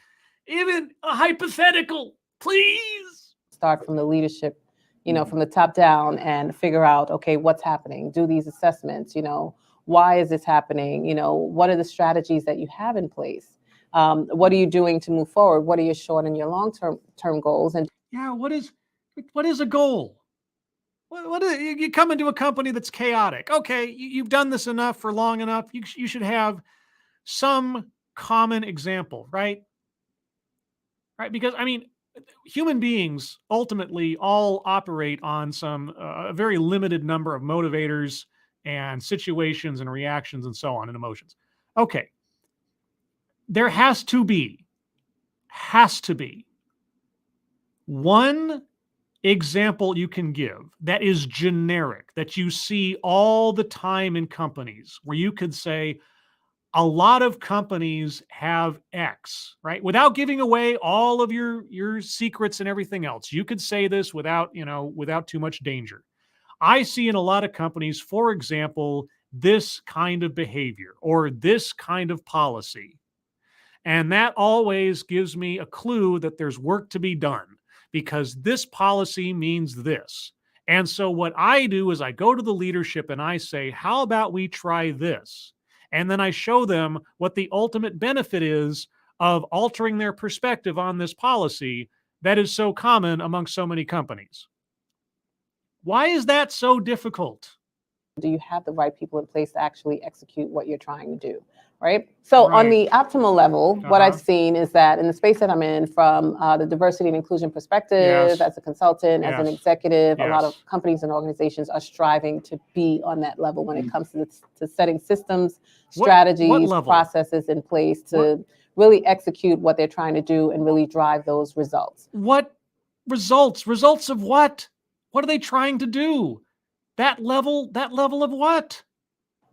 even a hypothetical, please. Start from the leadership, you know, from the top down and figure out, okay, what's happening? Do these assessments, you know, why is this happening? You know, what are the strategies that you have in place? What are you doing to move forward? What are your short and your long-term goals? And yeah, what is a goal? What is, you come into a company that's chaotic. Okay, you've done this enough for long enough. You should have some common example, right? Right, because I mean, human beings ultimately all operate on some a very limited number of motivators and situations and reactions and so on and emotions. Okay, there has to be has to be one example you can give that is generic, that you see all the time in companies, where you could say, a lot of companies have X, right? Without giving away all of your secrets and everything else. You could say this without too much danger. I see in a lot of companies, for example, this kind of behavior or this kind of policy. And that always gives me a clue that there's work to be done, because this policy means this. And so what I do is I go to the leadership and I say, how about we try this? And then I show them what the ultimate benefit is of altering their perspective on this policy that is so common among so many companies. Why is that so difficult? Do you have the right people in place to actually execute what you're trying to do? Right. So on the optimal level, what I've seen is that in the space that I'm in, from the diversity and inclusion perspective, as a consultant, as an executive, a lot of companies and organizations are striving to be on that level when it comes to setting systems, strategies, processes in place to really execute what they're trying to do and really drive those results. What results? Results of what? What are they trying to do? That level of what?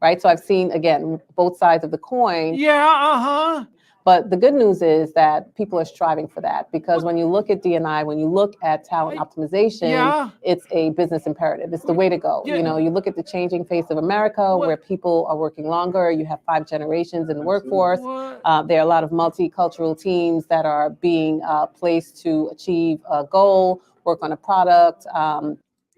Right. So I've seen, again, both sides of the coin. Yeah. But the good news is that people are striving for that, because when you look at D&I, when you look at talent optimization, it's a business imperative. It's the way to go. You know, you look at the changing face of America, where people are working longer. You have 5 generations in the workforce. There are a lot of multicultural teams that are being placed to achieve a goal, work on a product.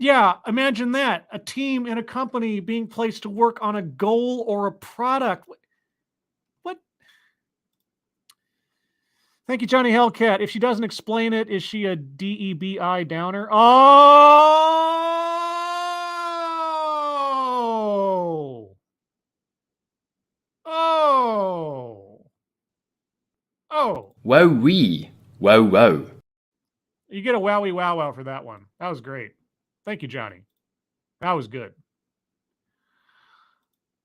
Yeah, imagine that. A team in a company being placed to work on a goal or a product. What? Thank you, Johnny Hellcat. If she doesn't explain it, is she a DEBI downer? Oh! Wowee. Wow. You get a wowie wow for that one. That was great. Thank you, Johnny. That was good.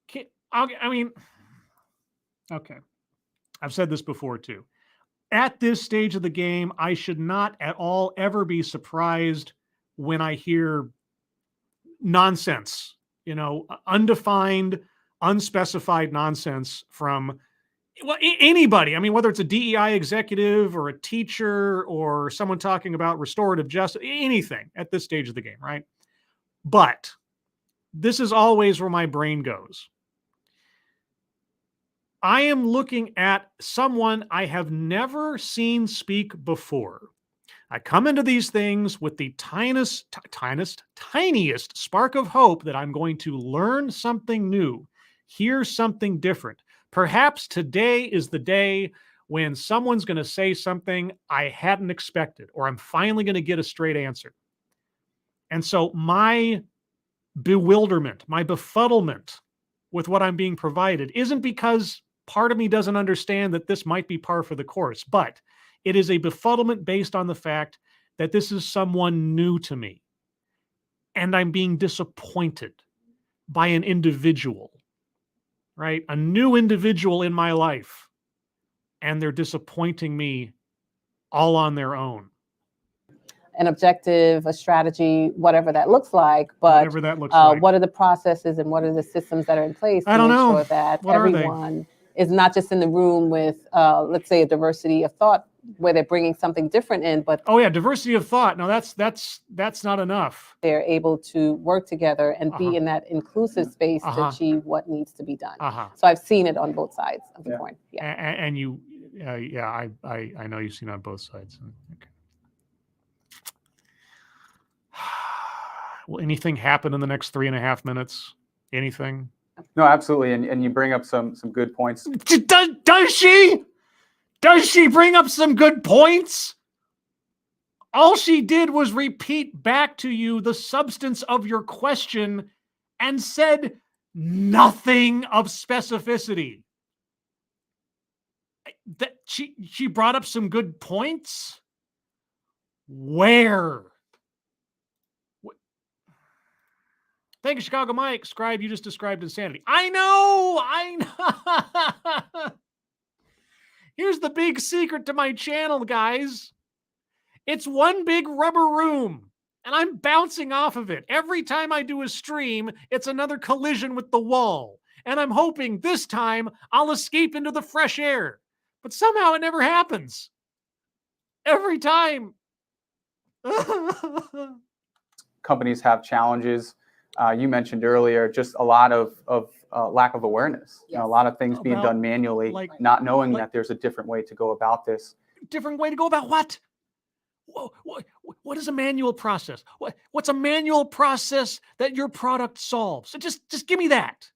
Okay. I've said this before too. At this stage of the game, I should not at all ever be surprised when I hear nonsense, undefined, unspecified nonsense from anybody. I mean, whether it's a DEI executive or a teacher or someone talking about restorative justice, anything at this stage of the game, right? But this is always where my brain goes. I am looking at someone I have never seen speak before. I come into these things with the tiniest spark of hope that I'm going to learn something new, hear something different. Perhaps today is the day when someone's going to say something I hadn't expected, or I'm finally going to get a straight answer. And so my bewilderment, my befuddlement with what I'm being provided isn't because part of me doesn't understand that this might be par for the course, but it is a befuddlement based on the fact that this is someone new to me. And I'm being disappointed by an individual, right? A new individual in my life. And they're disappointing me all on their own. An objective, a strategy, whatever that looks like, but what are the processes and what are the systems that are in place to make sure that everyone is not just in the room with, let's say, a diversity of thought where they're bringing something different in, but diversity of thought. No, that's not enough. They're able to work together and be in that inclusive space to achieve what needs to be done. So I've seen it on both sides of the coin. Yeah. And you, I know you've seen it on both sides. Okay. Will anything happen in the next 3.5 minutes? Anything? No, absolutely. And you bring up some good points. Does she? Does she bring up some good points? All she did was repeat back to you the substance of your question and said nothing of specificity. That she brought up some good points? Where? Thank you, Chicago Mike. Scribe, you just described insanity. I know. Here's the big secret to my channel, guys. It's one big rubber room, and I'm bouncing off of it. Every time I do a stream, it's another collision with the wall. And I'm hoping this time I'll escape into the fresh air. But somehow it never happens. Every time. Companies have challenges. You mentioned earlier just a lot of lack of awareness. You know, a lot of things being done manually, not knowing that there's a different way to go about this. Different way to go about what? What is a manual process? What's a manual process that your product solves? So just give me that.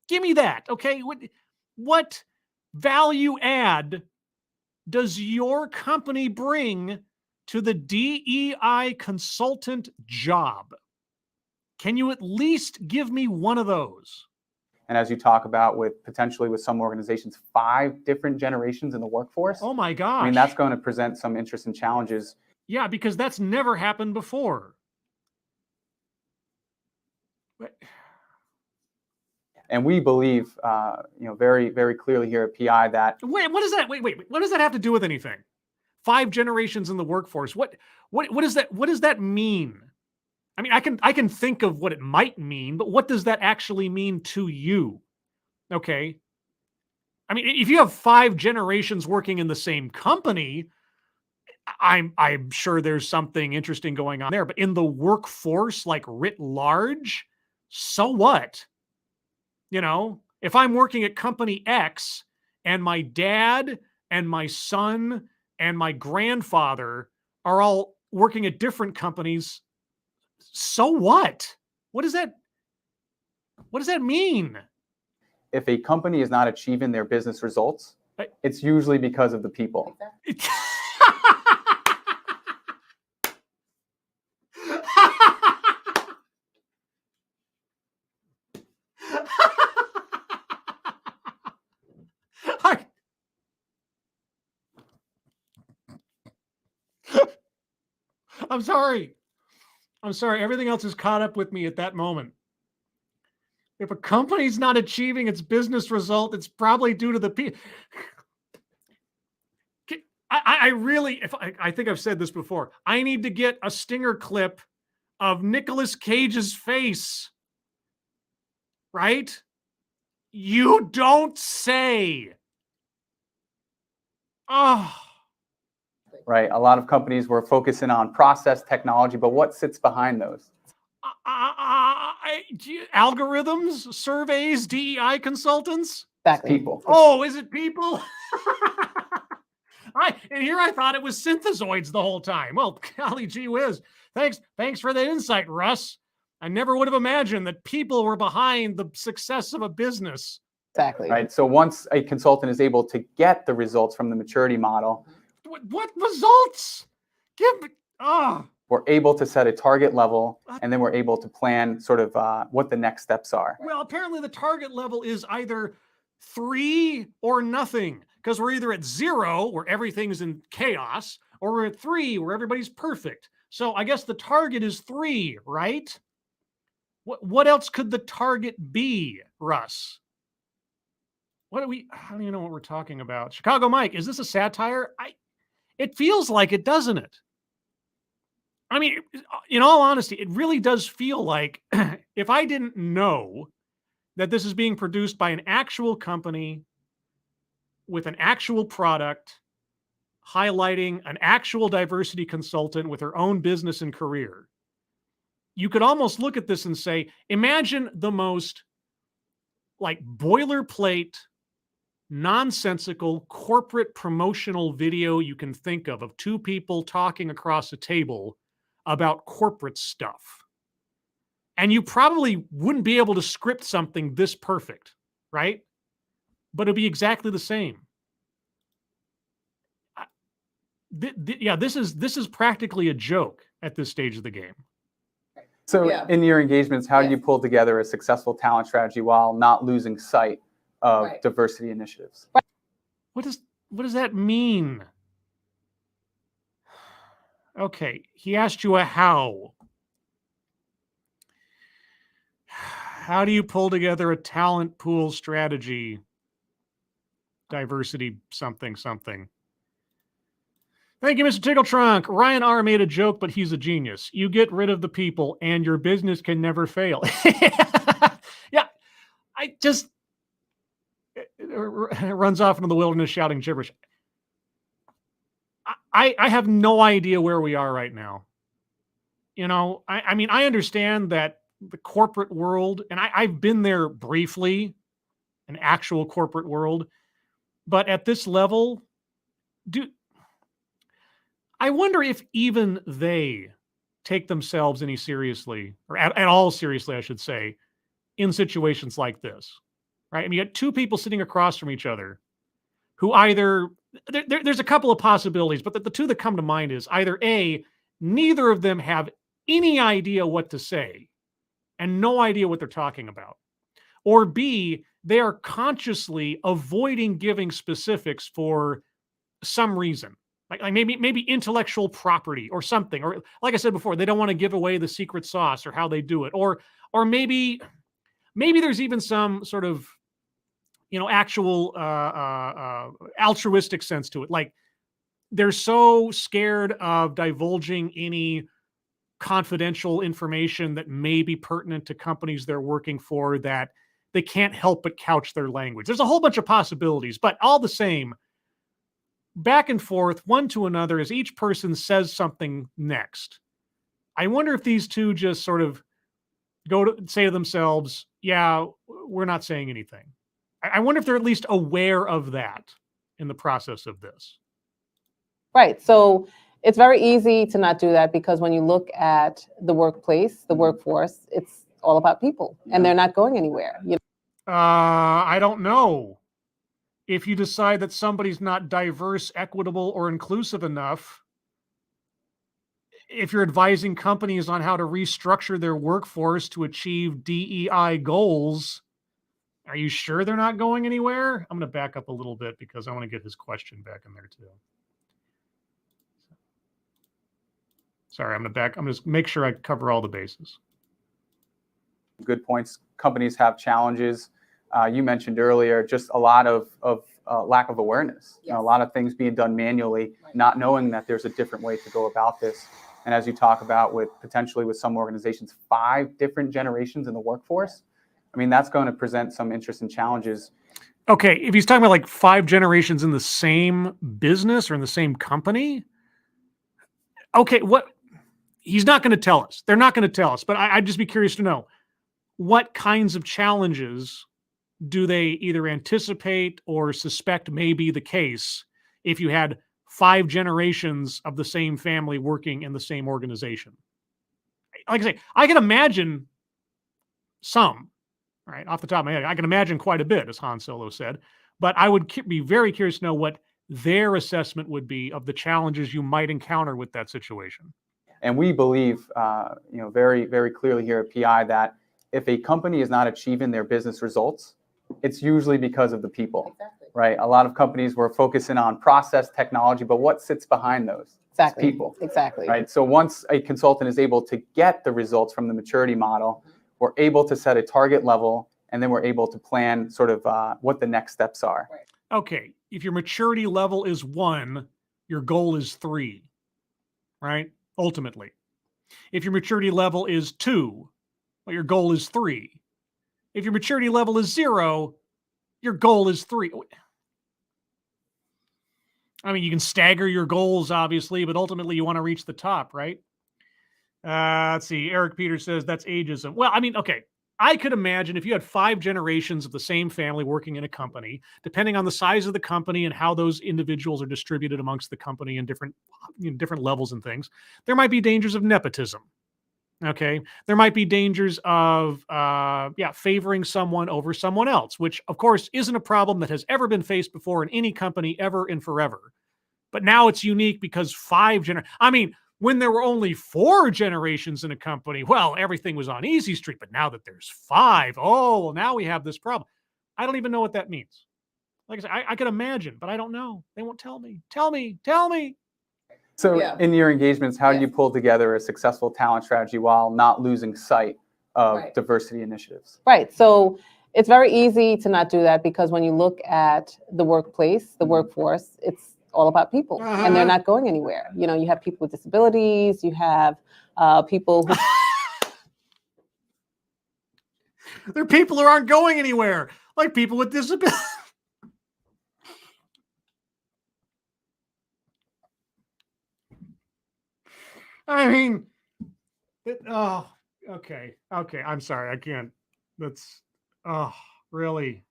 Give me that, okay? What value add does your company bring to the DEI consultant job? Can you at least give me one of those? And as you talk about potentially with some organizations, 5 different generations in the workforce. Oh my gosh. I mean, that's going to present some interesting challenges. Yeah, because that's never happened before. And we believe, very, very clearly here at PI that. Wait, what is that? Wait. What does that have to do with anything? 5 generations in the workforce. What is that? What does that mean? I mean, I can think of what it might mean, but what does that actually mean to you? Okay. I mean, if you have 5 generations working in the same company, I'm sure there's something interesting going on there. But in the workforce, like writ large, so what? You know, if I'm working at company X and my dad and my son and my grandfather are all working at different companies, so what? What does that mean? If a company is not achieving their business results, it's usually because of the people. I'm sorry. Everything else is caught up with me at that moment. If a company's not achieving its business result, it's probably due to the people. I think I've said this before. I need to get a stinger clip of Nicolas Cage's face. Right? You don't say. Oh. Right. A lot of companies were focusing on process technology, but what sits behind those? Algorithms, surveys, DEI consultants? Exactly. People. Oh, is it people? And here I thought it was synthesoids the whole time. Well, golly gee whiz. Thanks for that insight, Russ. I never would have imagined that people were behind the success of a business. Exactly. Right. So once a consultant is able to get the results from the maturity model, what results? We're able to set a target level, and then we're able to plan sort of what the next steps are. Well, apparently the target level is either 3 or nothing, because we're either at 0, where everything's in chaos, or we're at 3, where everybody's perfect. So I guess the target is 3, right? What else could the target be, Russ? I don't even know what we're talking about. Chicago Mike, is this a satire? It feels like it, doesn't it? I mean, in all honesty, it really does feel like if I didn't know that this is being produced by an actual company with an actual product, highlighting an actual diversity consultant with her own business and career, you could almost look at this and say, imagine the most like boilerplate, nonsensical corporate promotional video you can think of 2 people talking across a table about corporate stuff. And you probably wouldn't be able to script something this perfect, right? But it'd be exactly the same. This is practically a joke at this stage of the game. So in your engagements, how do you pull together a successful talent strategy while not losing sight of diversity initiatives? What does that mean? Okay, he asked you a how. How do you pull together a talent pool strategy? diversity something something. Thank you, Mr. Tickletrunk. Ryan R. made a joke, but he's a genius. You get rid of the people and your business can never fail. Yeah, I just runs off into the wilderness shouting gibberish. I have no idea where we are right now. You know, I mean, I understand that the corporate world, and I've been there briefly, an actual corporate world, but at this level, I wonder if even they take themselves any seriously, or at all seriously, I should say, in situations like this, right? I mean, you got two people sitting across from each other who either, there's a couple of possibilities, but the two that come to mind is either A, neither of them have any idea what to say and no idea what they're talking about, or B, they are consciously avoiding giving specifics for some reason. Like maybe intellectual property or something, or like I said before, they don't want to give away the secret sauce or how they do it, or maybe there's even some sort of, you know, actual altruistic sense to it. Like they're so scared of divulging any confidential information that may be pertinent to companies they're working for that they can't help but couch their language. There's a whole bunch of possibilities, but all the same, back and forth, one to another, as each person says something next. I wonder if these two just sort of go to say to themselves, yeah, we're not saying anything. I wonder if they're at least aware of that in the process of this. Right. So it's very easy to not do that because when you look at the workplace, the workforce, it's all about people and they're not going anywhere. You know? I don't know. If you decide that somebody's not diverse, equitable, or inclusive enough, if you're advising companies on how to restructure their workforce to achieve DEI goals, are you sure they're not going anywhere? I'm going to back up a little bit because I want to get his question back in there too. Sorry, I'm going to make sure I cover all the bases. Good points. Companies have challenges. You mentioned earlier, just a lot of lack of awareness. Yes. You know, a lot of things being done manually, Right. not knowing that there's a different way to go about this. And as you talk about with potentially with some organizations, 5 different generations in the workforce, I mean, that's going to present some interesting challenges. Okay, if he's talking about like 5 generations in the same business or in the same company, okay, what he's not going to tell us. They're not going to tell us, but I'd just be curious to know what kinds of challenges do they either anticipate or suspect may be the case if you had 5 generations of the same family working in the same organization? Like I say, I can imagine some, right, off the top of my head. I can imagine quite a bit, as Han Solo said, but I would be very curious to know what their assessment would be of the challenges you might encounter with that situation. And we believe, very, very clearly here at PI that if a company is not achieving their business results, it's usually because of the people, Exactly. right? A lot of companies were focusing on process technology, but what sits behind those? exactly. It's people, Exactly. right? So once a consultant is able to get the results from the maturity model, we're able to set a target level, and then we're able to plan sort of what the next steps are. Right. Okay, if your maturity level is 1, your goal is 3, right? Ultimately. If your maturity level is 2, well, your goal is 3. If your maturity level is 0, your goal is 3. I mean, you can stagger your goals, obviously, but ultimately you want to reach the top, right? Let's see. Eric Peters says that's ageism. Well, I mean, okay. I could imagine if you had 5 generations of the same family working in a company, depending on the size of the company and how those individuals are distributed amongst the company in different levels and things, there might be dangers of nepotism. Okay. There might be dangers of, favoring someone over someone else, which of course isn't a problem that has ever been faced before in any company ever and forever. But now it's unique because 5 generations, I mean, when there were only 4 generations in a company, well, everything was on easy street, but now that there's 5, oh, well, now we have this problem. I don't even know what that means. Like I said, I can imagine, but I don't know. They won't tell me. Tell me. So Yeah. in your engagements, how do Yeah. you pull together a successful talent strategy while not losing sight of Right. diversity initiatives? Right. So It's very easy to not do that because when you look at the workplace, the workforce, it's all about people and they're not going anywhere. You know, you have people with disabilities, you have people who... There are people who aren't going anywhere, like people with disabilities. I mean, okay. I'm sorry. I can't. That's, really.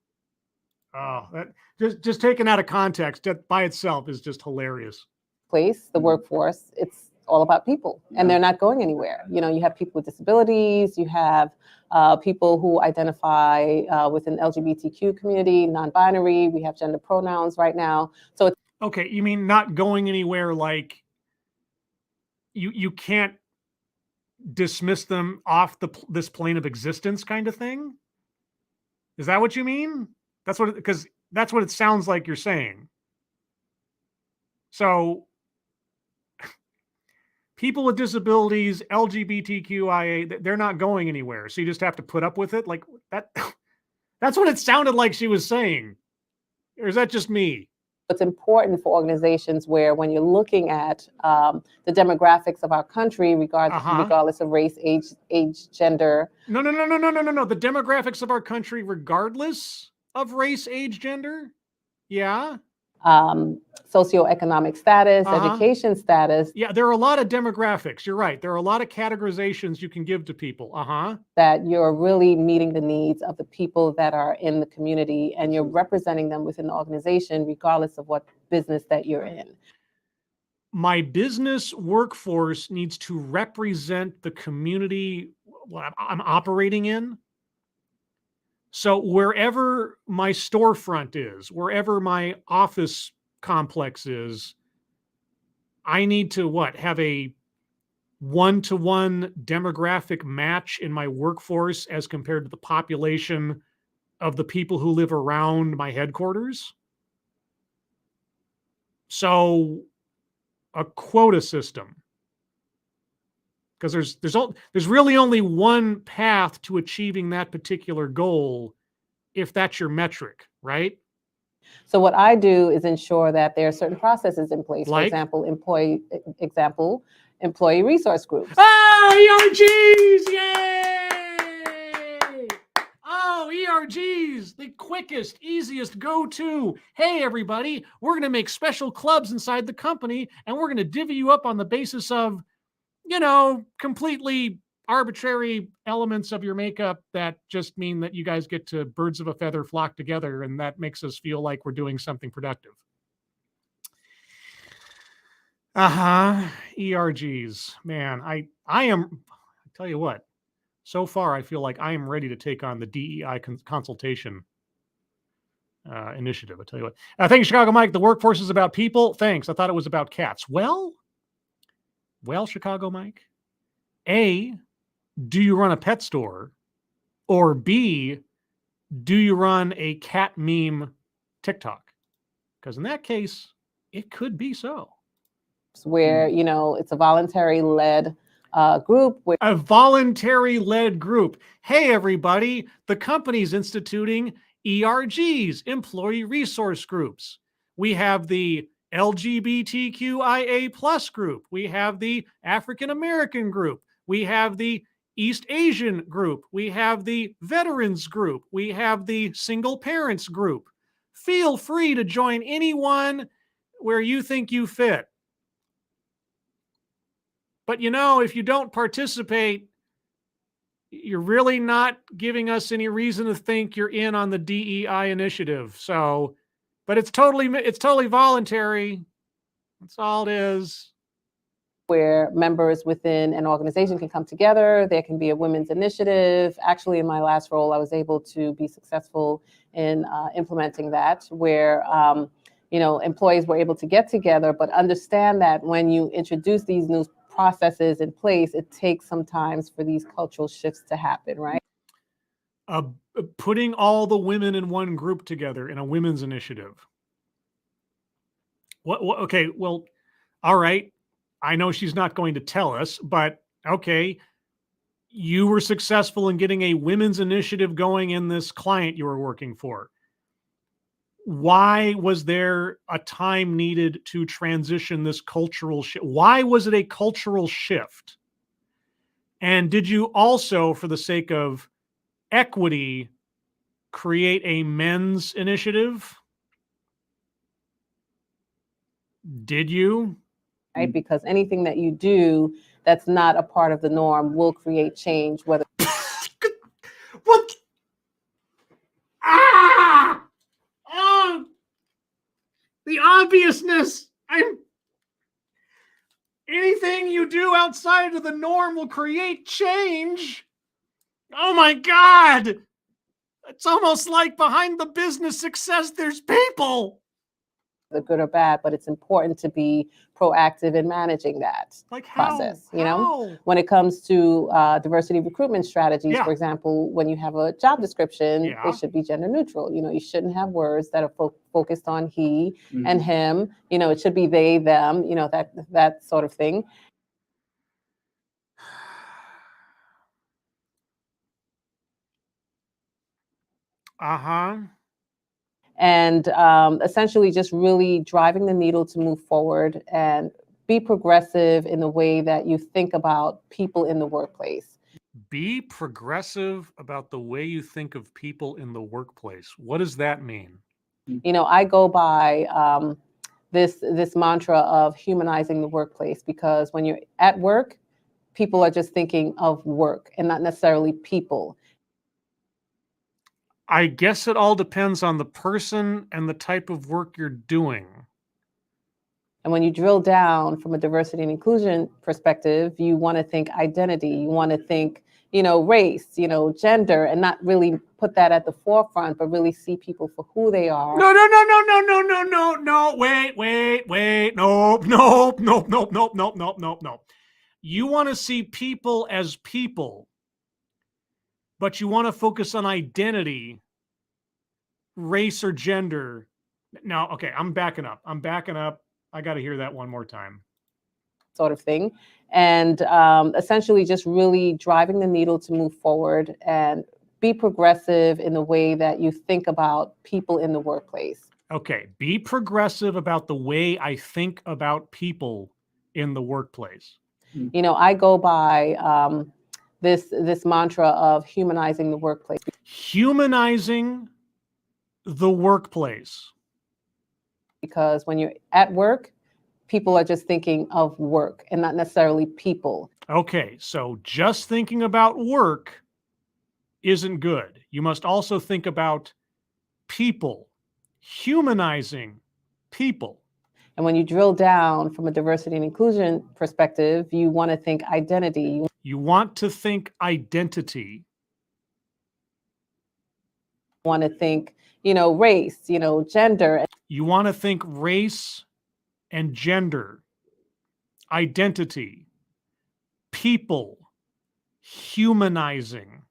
That just taken out of context, that by itself is just hilarious. Place, the workforce, it's all about people and they're not going anywhere. You know, you have people with disabilities, you have people who identify within LGBTQ community, non-binary, we have gender pronouns right now. So it's... Okay, you mean not going anywhere, like you can't dismiss them off this plane of existence kind of thing? Is that what you mean? Because that's what it sounds like you're saying. So people with disabilities, LGBTQIA, they're not going anywhere. So you just have to put up with it like that. That's what it sounded like she was saying. Or is that just me? It's important for organizations where when you're looking at the demographics of our country, regardless of race, age, gender. No. The demographics of our country, regardless of race, age, gender. Yeah. Socioeconomic status, education status. Yeah, there are a lot of demographics. You're right. There are a lot of categorizations you can give to people. That you're really meeting the needs of the people that are in the community and you're representing them within the organization, regardless of what business that you're in. My business workforce needs to represent the community I'm operating in. So wherever my storefront is, wherever my office complex is, I need to have a one-to-one demographic match in my workforce as compared to the population of the people who live around my headquarters. So a quota system, because there's really only one path to achieving that particular goal, if that's your metric, right? So what I do is ensure that there are certain processes in place. Like? For example, employee resource groups. ERGs, yay! ERGs, the quickest, easiest go-to. Hey, everybody, we're going to make special clubs inside the company, and we're going to divvy you up on the basis of, completely arbitrary elements of your makeup that just mean that you guys get to birds of a feather flock together, and that makes us feel like we're doing something productive. ERGs. Man, I tell you what, so far I feel like I am ready to take on the DEI consultation initiative. I tell you what. Thank you, Chicago Mike. The workforce is about people. Thanks. I thought it was about cats. Well, Chicago Mike. A, do you run a pet store? Or B, do you run a cat meme TikTok? Because in that case, it could be so. Where, it's a voluntary-led group. A voluntary-led group. Hey, everybody, the company's instituting ERGs, employee resource groups. We have the LGBTQIA plus group. We have the African American group. We have the East Asian group. We have the veterans group. We have the single parents group. Feel free to join anyone where you think you fit. But if you don't participate, you're really not giving us any reason to think you're in on the DEI initiative. So, but it's totally voluntary. That's all it is. Where members within an organization can come together. There can be a women's initiative. Actually, in my last role, I was able to be successful in implementing that, where employees were able to get together, but understand that when you introduce these new processes in place, it takes some time for these cultural shifts to happen, right? Putting all the women in one group together in a women's initiative. Okay, well, all right. I know she's not going to tell us, but okay. you were successful in getting a women's initiative going in this client you were working for. Why was there a time needed to transition this cultural shift? Why was it a cultural shift? And did you also, for the sake of equity, create a men's initiative? Did you? Right? Because anything that you do that's not a part of the norm will create change, whether What? Ah! Oh! The obviousness. Anything you do outside of the norm will create change. Oh my God. It's almost like behind the business success, there's people. the good or bad, but it's important to be proactive in managing that Like how? process. You know, How? when it comes to diversity recruitment strategies, Yeah. for example, when you have a job description, Yeah. it should be gender neutral. You know, you shouldn't have words that are focused on he and him. You know, it should be they, them. You know, that sort of thing. Uh-huh. And essentially just really driving the needle to move forward and be progressive in the way that you think about people in the workplace. Be progressive about the way you think of people in the workplace. What does that mean? You know, I go by this mantra of humanizing the workplace, because when you're at work, people are just thinking of work and not necessarily people. I guess it all depends on the person and the type of work you're doing. And when you drill down from a diversity and inclusion perspective, you want to think identity, you want to think, you know, race, you know, gender, and not really put that at the forefront, but really see people for who they are. No. Wait. Nope. You want to see people as people, but you want to focus on identity, race, or gender. Now, okay, I'm backing up. I got to hear that one more time. Sort of thing. And essentially just really driving the needle to move forward and be progressive in the way that you think about people in the workplace. Okay, be progressive about the way I think about people in the workplace. You know, I go by this mantra of humanizing the workplace. Humanizing the workplace. Because when you're at work, people are just thinking of work and not necessarily people. Okay, so just thinking about work isn't good. You must also think about people, humanizing people. And when you drill down from a diversity and inclusion perspective, you want to think identity. You want to think identity. You want to think, you know, race, you know, gender. You want to think race and gender, identity, people, humanizing.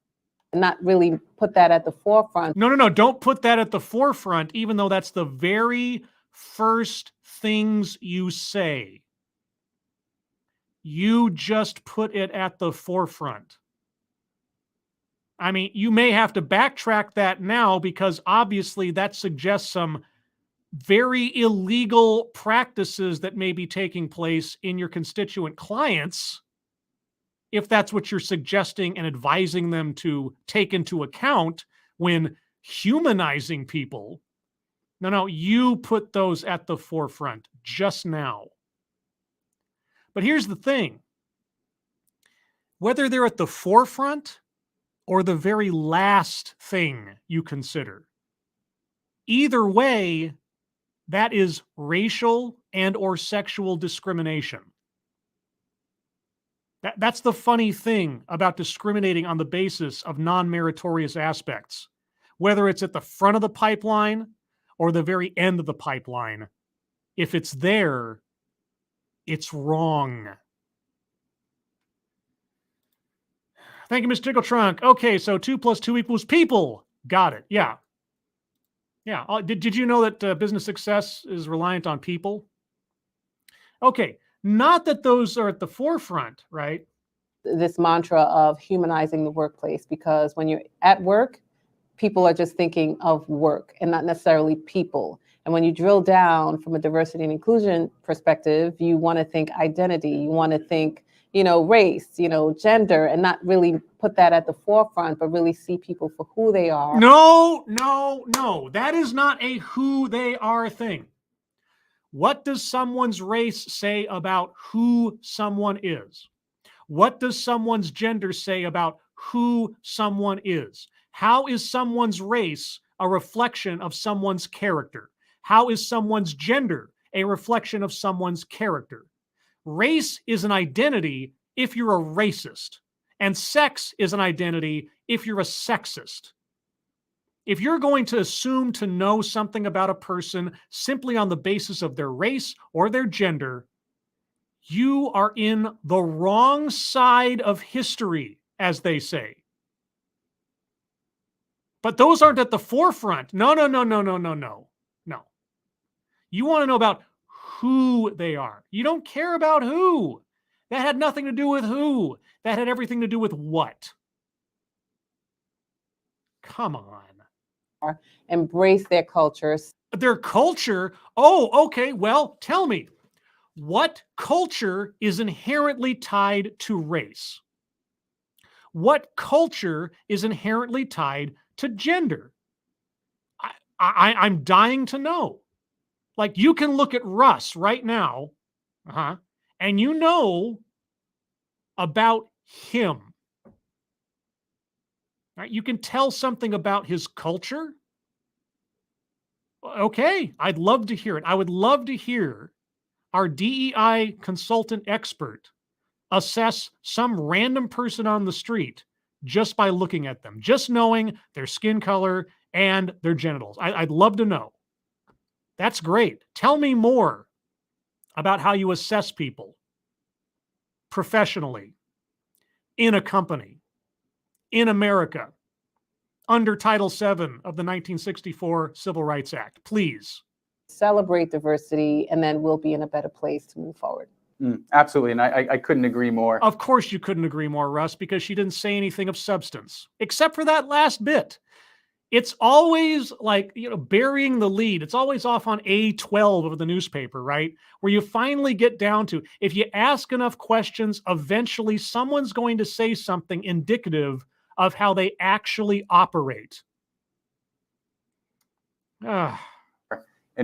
Not really put that at the forefront. No. Don't put that at the forefront, even though that's the very first things you say. You just put it at the forefront. I mean, you may have to backtrack that now, because obviously that suggests some very illegal practices that may be taking place in your constituent clients, if that's what you're suggesting and advising them to take into account when humanizing people. No, you put those at the forefront just now. But here's the thing. Whether they're at the forefront or the very last thing you consider, either way, that is racial and or sexual discrimination. That's the funny thing about discriminating on the basis of non-meritorious aspects. Whether it's at the front of the pipeline or the very end of the pipeline, if it's there, it's wrong. Thank you, Mr. Tickle Trunk. Okay, so 2 + 2 = people. Got it. Yeah. Did you know that business success is reliant on people? Okay, not that those are at the forefront, right? this mantra of humanizing the workplace, because when you're at work, people are just thinking of work and not necessarily people. And when you drill down from a diversity and inclusion perspective, you want to think identity, you want to think, race, gender, and not really put that at the forefront, but really see people for who they are. No. That is not a who they are thing. What does someone's race say about who someone is? What does someone's gender say about who someone is? How is someone's race a reflection of someone's character? How is someone's gender a reflection of someone's character? Race is an identity if you're a racist, and sex is an identity if you're a sexist. If you're going to assume to know something about a person simply on the basis of their race or their gender, you are in the wrong side of history, as they say. But those aren't at the forefront. No. You want to know about who they are. You don't care about who. That had nothing to do with who. That had everything to do with what. Come on. Embrace their cultures. Their culture? Oh, okay. Well, tell me, what culture is inherently tied to race? What culture is inherently tied to gender? I'm dying to know. Like, you can look at Russ right now, and you know about him. Right? You can tell something about his culture. Okay, I'd love to hear it. I would love to hear our DEI consultant expert assess some random person on the street just by looking at them, just knowing their skin color and their genitals. I'd love to know. That's great. Tell me more about how you assess people professionally, in a company, in America, under Title VII of the 1964 Civil Rights Act. Please. Celebrate diversity, and then we'll be in a better place to move forward. Absolutely. And I couldn't agree more. Of course you couldn't agree more, Russ, because she didn't say anything of substance, except for that last bit. It's always like, burying the lead. It's always off on A12 of the newspaper, right? Where you finally get down to, if you ask enough questions, eventually someone's going to say something indicative of how they actually operate. In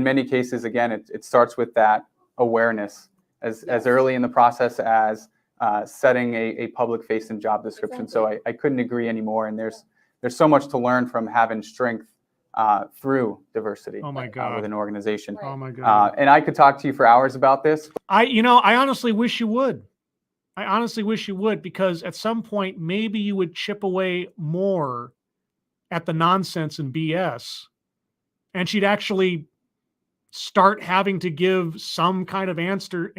many cases, again, it starts with that awareness as early in the process as setting a public-facing job description. Exactly. So I couldn't agree anymore. And there's so much to learn from having strength through diversity with an organization. Right. Oh my God. And I could talk to you for hours about this. I honestly wish you would. I honestly wish you would, because at some point, maybe you would chip away more at the nonsense and BS, and she'd actually start having to give some kind of answers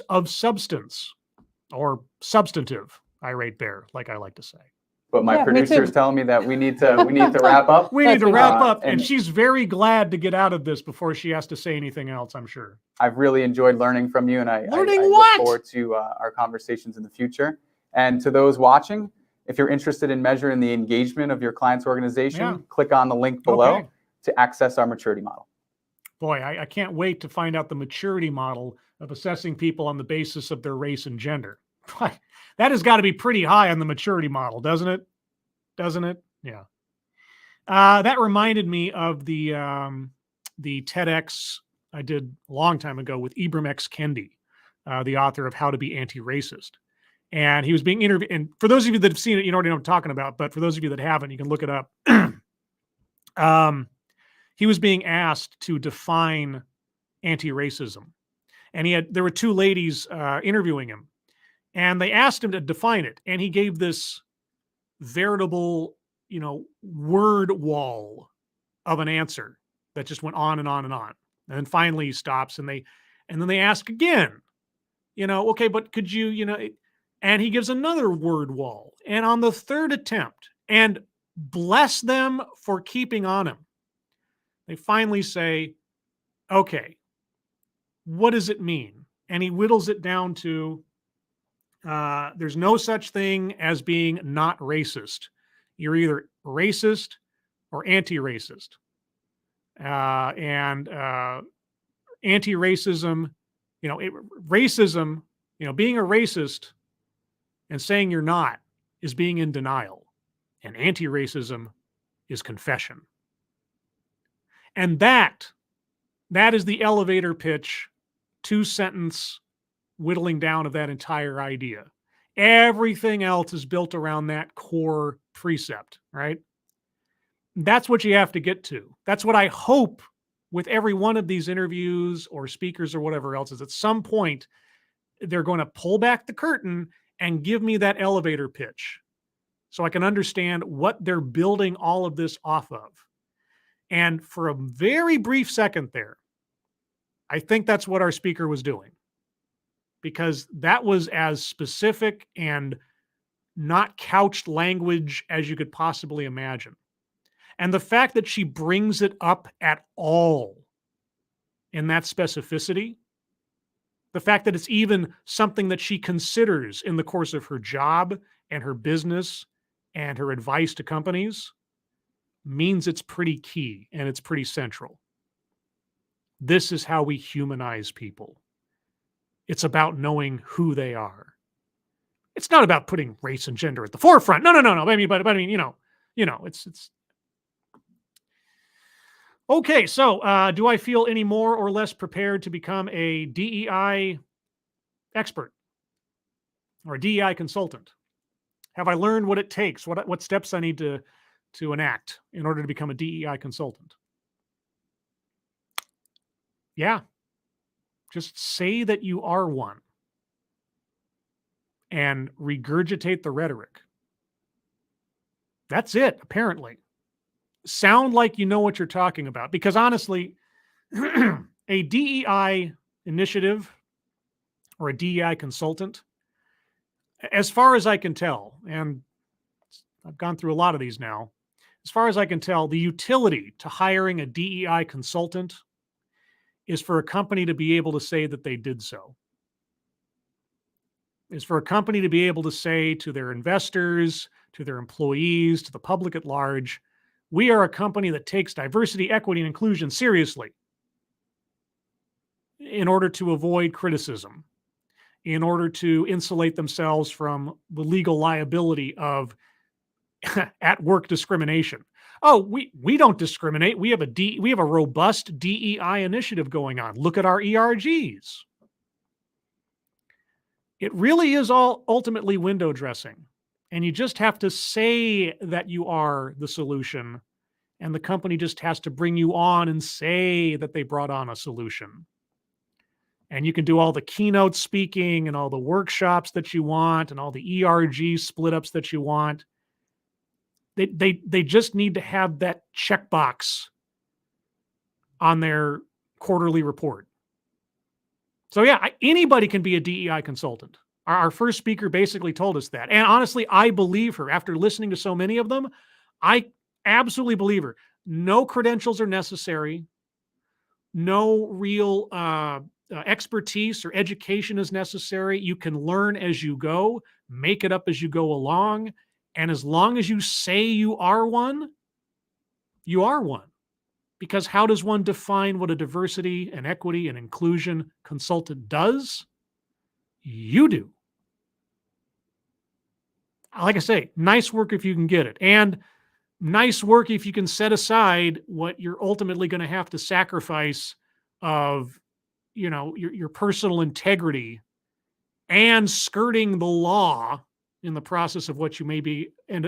of substance, or substantive, irate bear, like I like to say. But my producer's telling me that we need to wrap up. We need to wrap up, and she's very glad to get out of this before she has to say anything else, I'm sure. I've really enjoyed learning from you, and I look forward to our conversations in the future. And to those watching, if you're interested in measuring the engagement of your client's organization, click on the link below to access our maturity model. Boy, I can't wait to find out the maturity model of assessing people on the basis of their race and gender. That has got to be pretty high on the maturity model, doesn't it? Doesn't it? Yeah. That reminded me of the TEDx I did a long time ago with Ibram X. Kendi, the author of How to Be Anti-Racist. And he was being interviewed. And for those of you that have seen it, you already know what I'm talking about. But for those of you that haven't, you can look it up. He was being asked to define anti-racism. And there were two ladies interviewing him. And they asked him to define it. And he gave this veritable, word wall of an answer that just went on and on and on. And then finally he stops, and then they ask again, okay, but could you, and he gives another word wall. And on the third attempt, and bless them for keeping on him, they finally say, okay, what does it mean And he whittles it down to there's no such thing as being not racist. You're either racist or anti-racist. And anti-racism, racism, being a racist and saying you're not is being in denial. And anti-racism is confession. And that is the elevator pitch, 2-sentence whittling down of that entire idea. Everything else is built around that core precept, right? That's what you have to get to. That's what I hope with every one of these interviews or speakers or whatever else is at some point, they're going to pull back the curtain and give me that elevator pitch so I can understand what they're building all of this off of. And for a very brief second there, I think that's what our speaker was doing, because that was as specific and not couched language as you could possibly imagine. And the fact that she brings it up at all in that specificity, the fact that it's even something that she considers in the course of her job and her business and her advice to companies, means it's pretty key and it's pretty central. This is how we humanize people. It's about knowing who they are. It's not about putting race and gender at the forefront. No. I mean, it's okay. So, do I feel any more or less prepared to become a DEI expert or a DEI consultant? Have I learned what it takes? What steps I need to enact in order to become a DEI consultant? Yeah. Just say that you are one and regurgitate the rhetoric. That's it, apparently. Sound like you know what you're talking about. Because honestly, a DEI initiative or a DEI consultant, as far as I can tell, and I've gone through a lot of these now, as far as I can tell, the utility to hiring a DEI consultant is for a company to be able to say that they did so. Is for a company to be able to say to their investors, to their employees, to the public at large, we are a company that takes diversity, equity, and inclusion seriously in order to avoid criticism, in order to insulate themselves from the legal liability of at-work discrimination. Oh, we don't discriminate. We have a robust DEI initiative going on. Look at our ERGs. It really is all ultimately window dressing. And you just have to say that you are the solution. And the company just has to bring you on and say that they brought on a solution. And you can do all the keynote speaking and all the workshops that you want and all the ERG split ups that you want. They just need to have that checkbox on their quarterly report. So yeah, anybody can be a DEI consultant. Our first speaker basically told us that. And honestly, I believe her. After listening to so many of them, I absolutely believe her. No credentials are necessary. No real expertise or education is necessary. You can learn as you go, make it up as you go along. And as long as you say you are one, you are one. Because how does one define what a diversity and equity and inclusion consultant does? You do. Like I say, nice work if you can get it. And nice work if you can set aside what you're ultimately going to have to sacrifice of, your personal integrity and skirting the law in the process of what you may be end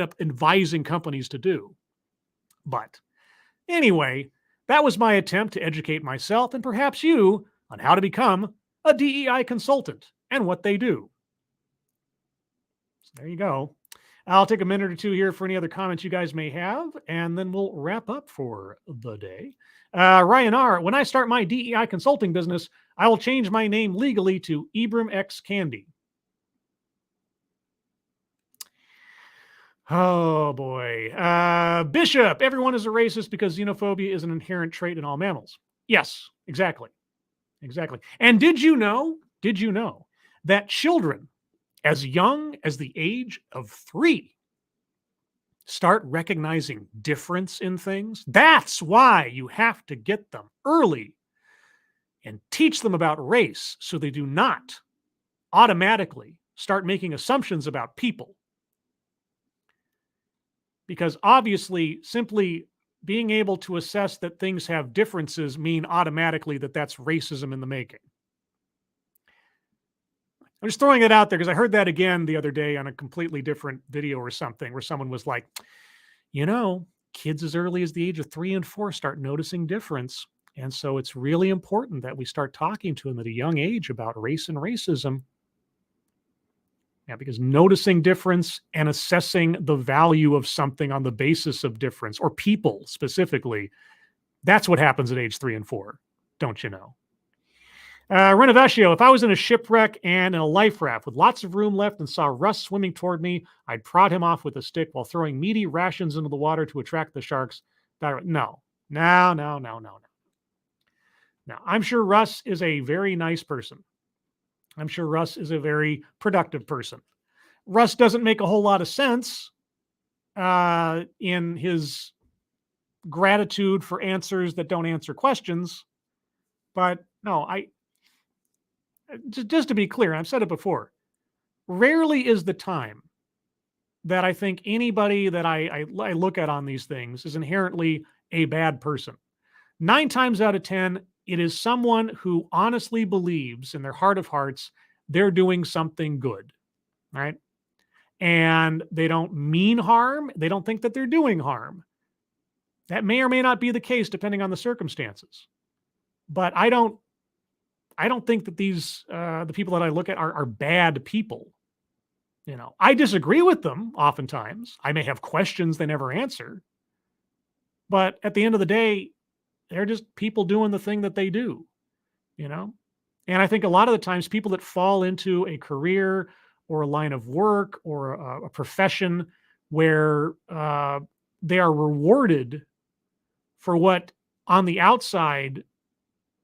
up advising companies to do. But anyway, that was my attempt to educate myself and perhaps you on how to become a DEI consultant and what they do. So there you go. I'll take a minute or two here for any other comments you guys may have, and then we'll wrap up for the day. Ryan R., when I start my DEI consulting business, I will change my name legally to Ibram X. Candy. Oh, boy. Bishop, everyone is a racist because xenophobia is an inherent trait in all mammals. Yes, exactly. Exactly. And did you know that children as young as the age of 3 start recognizing difference in things? That's why you have to get them early and teach them about race so they do not automatically start making assumptions about people. Because obviously, simply being able to assess that things have differences mean automatically that that's racism in the making. I'm just throwing it out there because I heard that again the other day on a completely different video or something where someone was like, kids as early as the age of 3 and 4 start noticing difference. And so it's really important that we start talking to them at a young age about race and racism. Yeah, because noticing difference and assessing the value of something on the basis of difference, or people specifically, that's what happens at age 3 and 4. Don't you know? Renovescio, if I was in a shipwreck and in a life raft with lots of room left and saw Russ swimming toward me, I'd prod him off with a stick while throwing meaty rations into the water to attract the sharks. No. No. I'm sure Russ is a very nice person. I'm sure Russ is a very productive person. Russ doesn't make a whole lot of sense in his gratitude for answers that don't answer questions. But no, just to be clear, I've said it before, rarely is the time that I think anybody that I look at on these things is inherently a bad person. 9 times out of 10, it is someone who honestly believes in their heart of hearts they're doing something good, right? And they don't mean harm. They don't think that they're doing harm. That may or may not be the case depending on the circumstances. But I don't think that these the people that I look at are bad people. I disagree with them oftentimes. I may have questions they never answer. But at the end of the day, they're just people doing the thing that they do, And I think a lot of the times people that fall into a career or a line of work or a profession where they are rewarded for what on the outside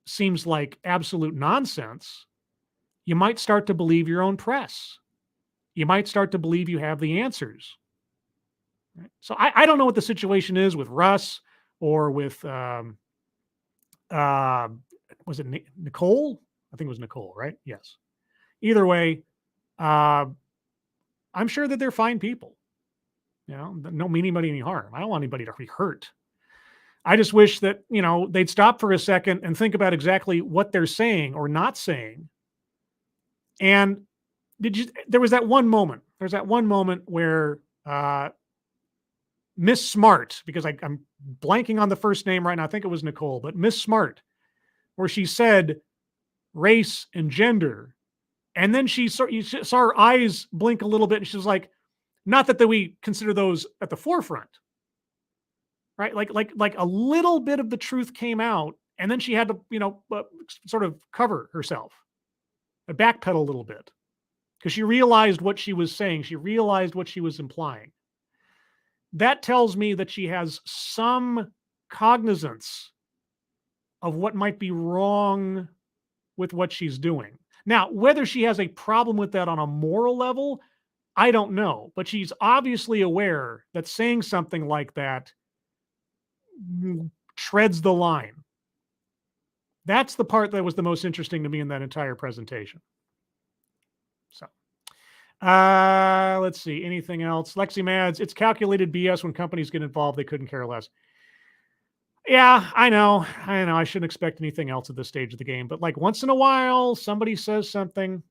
seems like absolute nonsense, you might start to believe your own press. You might start to believe you have the answers. Right? So I don't know what the situation is with Russ or with, was it Nicole? I think it was Nicole, right? Yes. Either way, I'm sure that they're fine people. No mean anybody any harm. I don't want anybody to be hurt. I just wish that, they'd stop for a second and think about exactly what they're saying or not saying. And there was that one moment. There's that one moment where Miss Smart, because I'm blanking on the first name right now. I think it was Nicole, but Miss Smart, where she said race and gender. And then you saw her eyes blink a little bit. And she was like, not that we consider those at the forefront. Right? Like a little bit of the truth came out, and then she had to, sort of cover herself, backpedal a little bit, because she realized what she was saying. She realized what she was implying. That tells me that she has some cognizance of what might be wrong with what she's doing. Now, whether she has a problem with that on a moral level, I don't know, but she's obviously aware that saying something like that treads the line. That's the part that was the most interesting to me in that entire presentation. So, let's see. Anything else? Lexi Mads, it's calculated BS when companies get involved. They couldn't care less. Yeah, I know. I shouldn't expect anything else at this stage of the game. But like once in a while, somebody says something.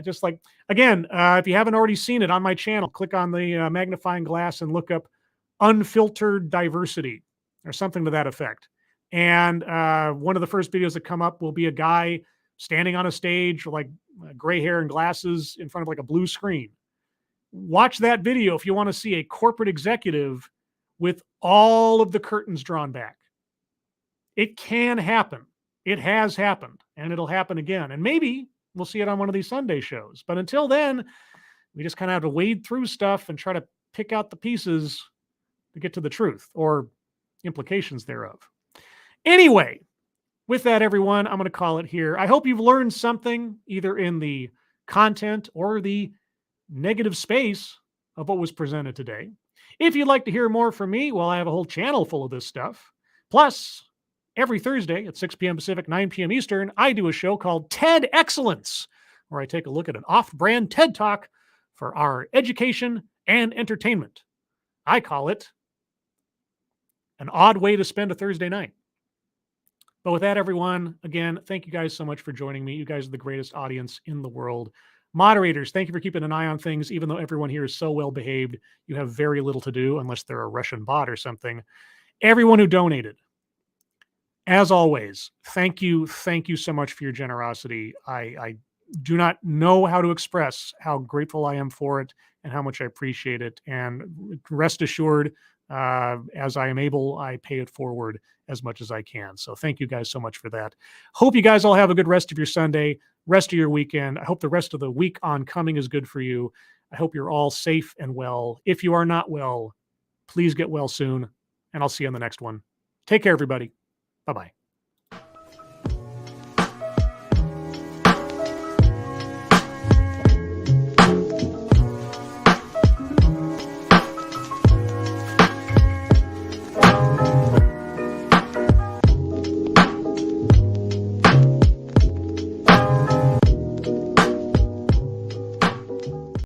Just like, again, if you haven't already seen it on my channel, click on the magnifying glass and look up unfiltered diversity or something to that effect. And one of the first videos that come up will be a guy standing on a stage with like gray hair and glasses in front of like a blue screen. Watch that video if you want to see a corporate executive with all of the curtains drawn back. It can happen. It has happened, and it'll happen again. And maybe we'll see it on one of these Sunday shows. But until then, we just kind of have to wade through stuff and try to pick out the pieces to get to the truth or implications thereof. Anyway, with that, everyone, I'm going to call it here. I hope you've learned something either in the content or the negative space of what was presented today. If you'd like to hear more from me, well, I have a whole channel full of this stuff. Plus, every Thursday at 6 p.m. Pacific, 9 p.m. Eastern, I do a show called TED Excellence, where I take a look at an off-brand TED Talk for our education and entertainment. I call it an odd way to spend a Thursday night. But with that, everyone, again, thank you guys so much for joining me. You guys are the greatest audience in the world. Moderators, thank you for keeping an eye on things. Even though everyone here is so well behaved, you have very little to do unless they're a Russian bot or something. Everyone who donated, as always, thank you so much for your generosity. I do not know how to express how grateful I am for it and how much I appreciate it. And rest assured, as I am able, I pay it forward as much as I can. So thank you guys so much for that. Hope you guys all have a good rest of your Sunday, rest of your weekend. I hope the rest of the week oncoming is good for you. I hope you're all safe and well. If you are not well, please get well soon, and I'll see you on the next one. Take care, everybody. Bye-bye.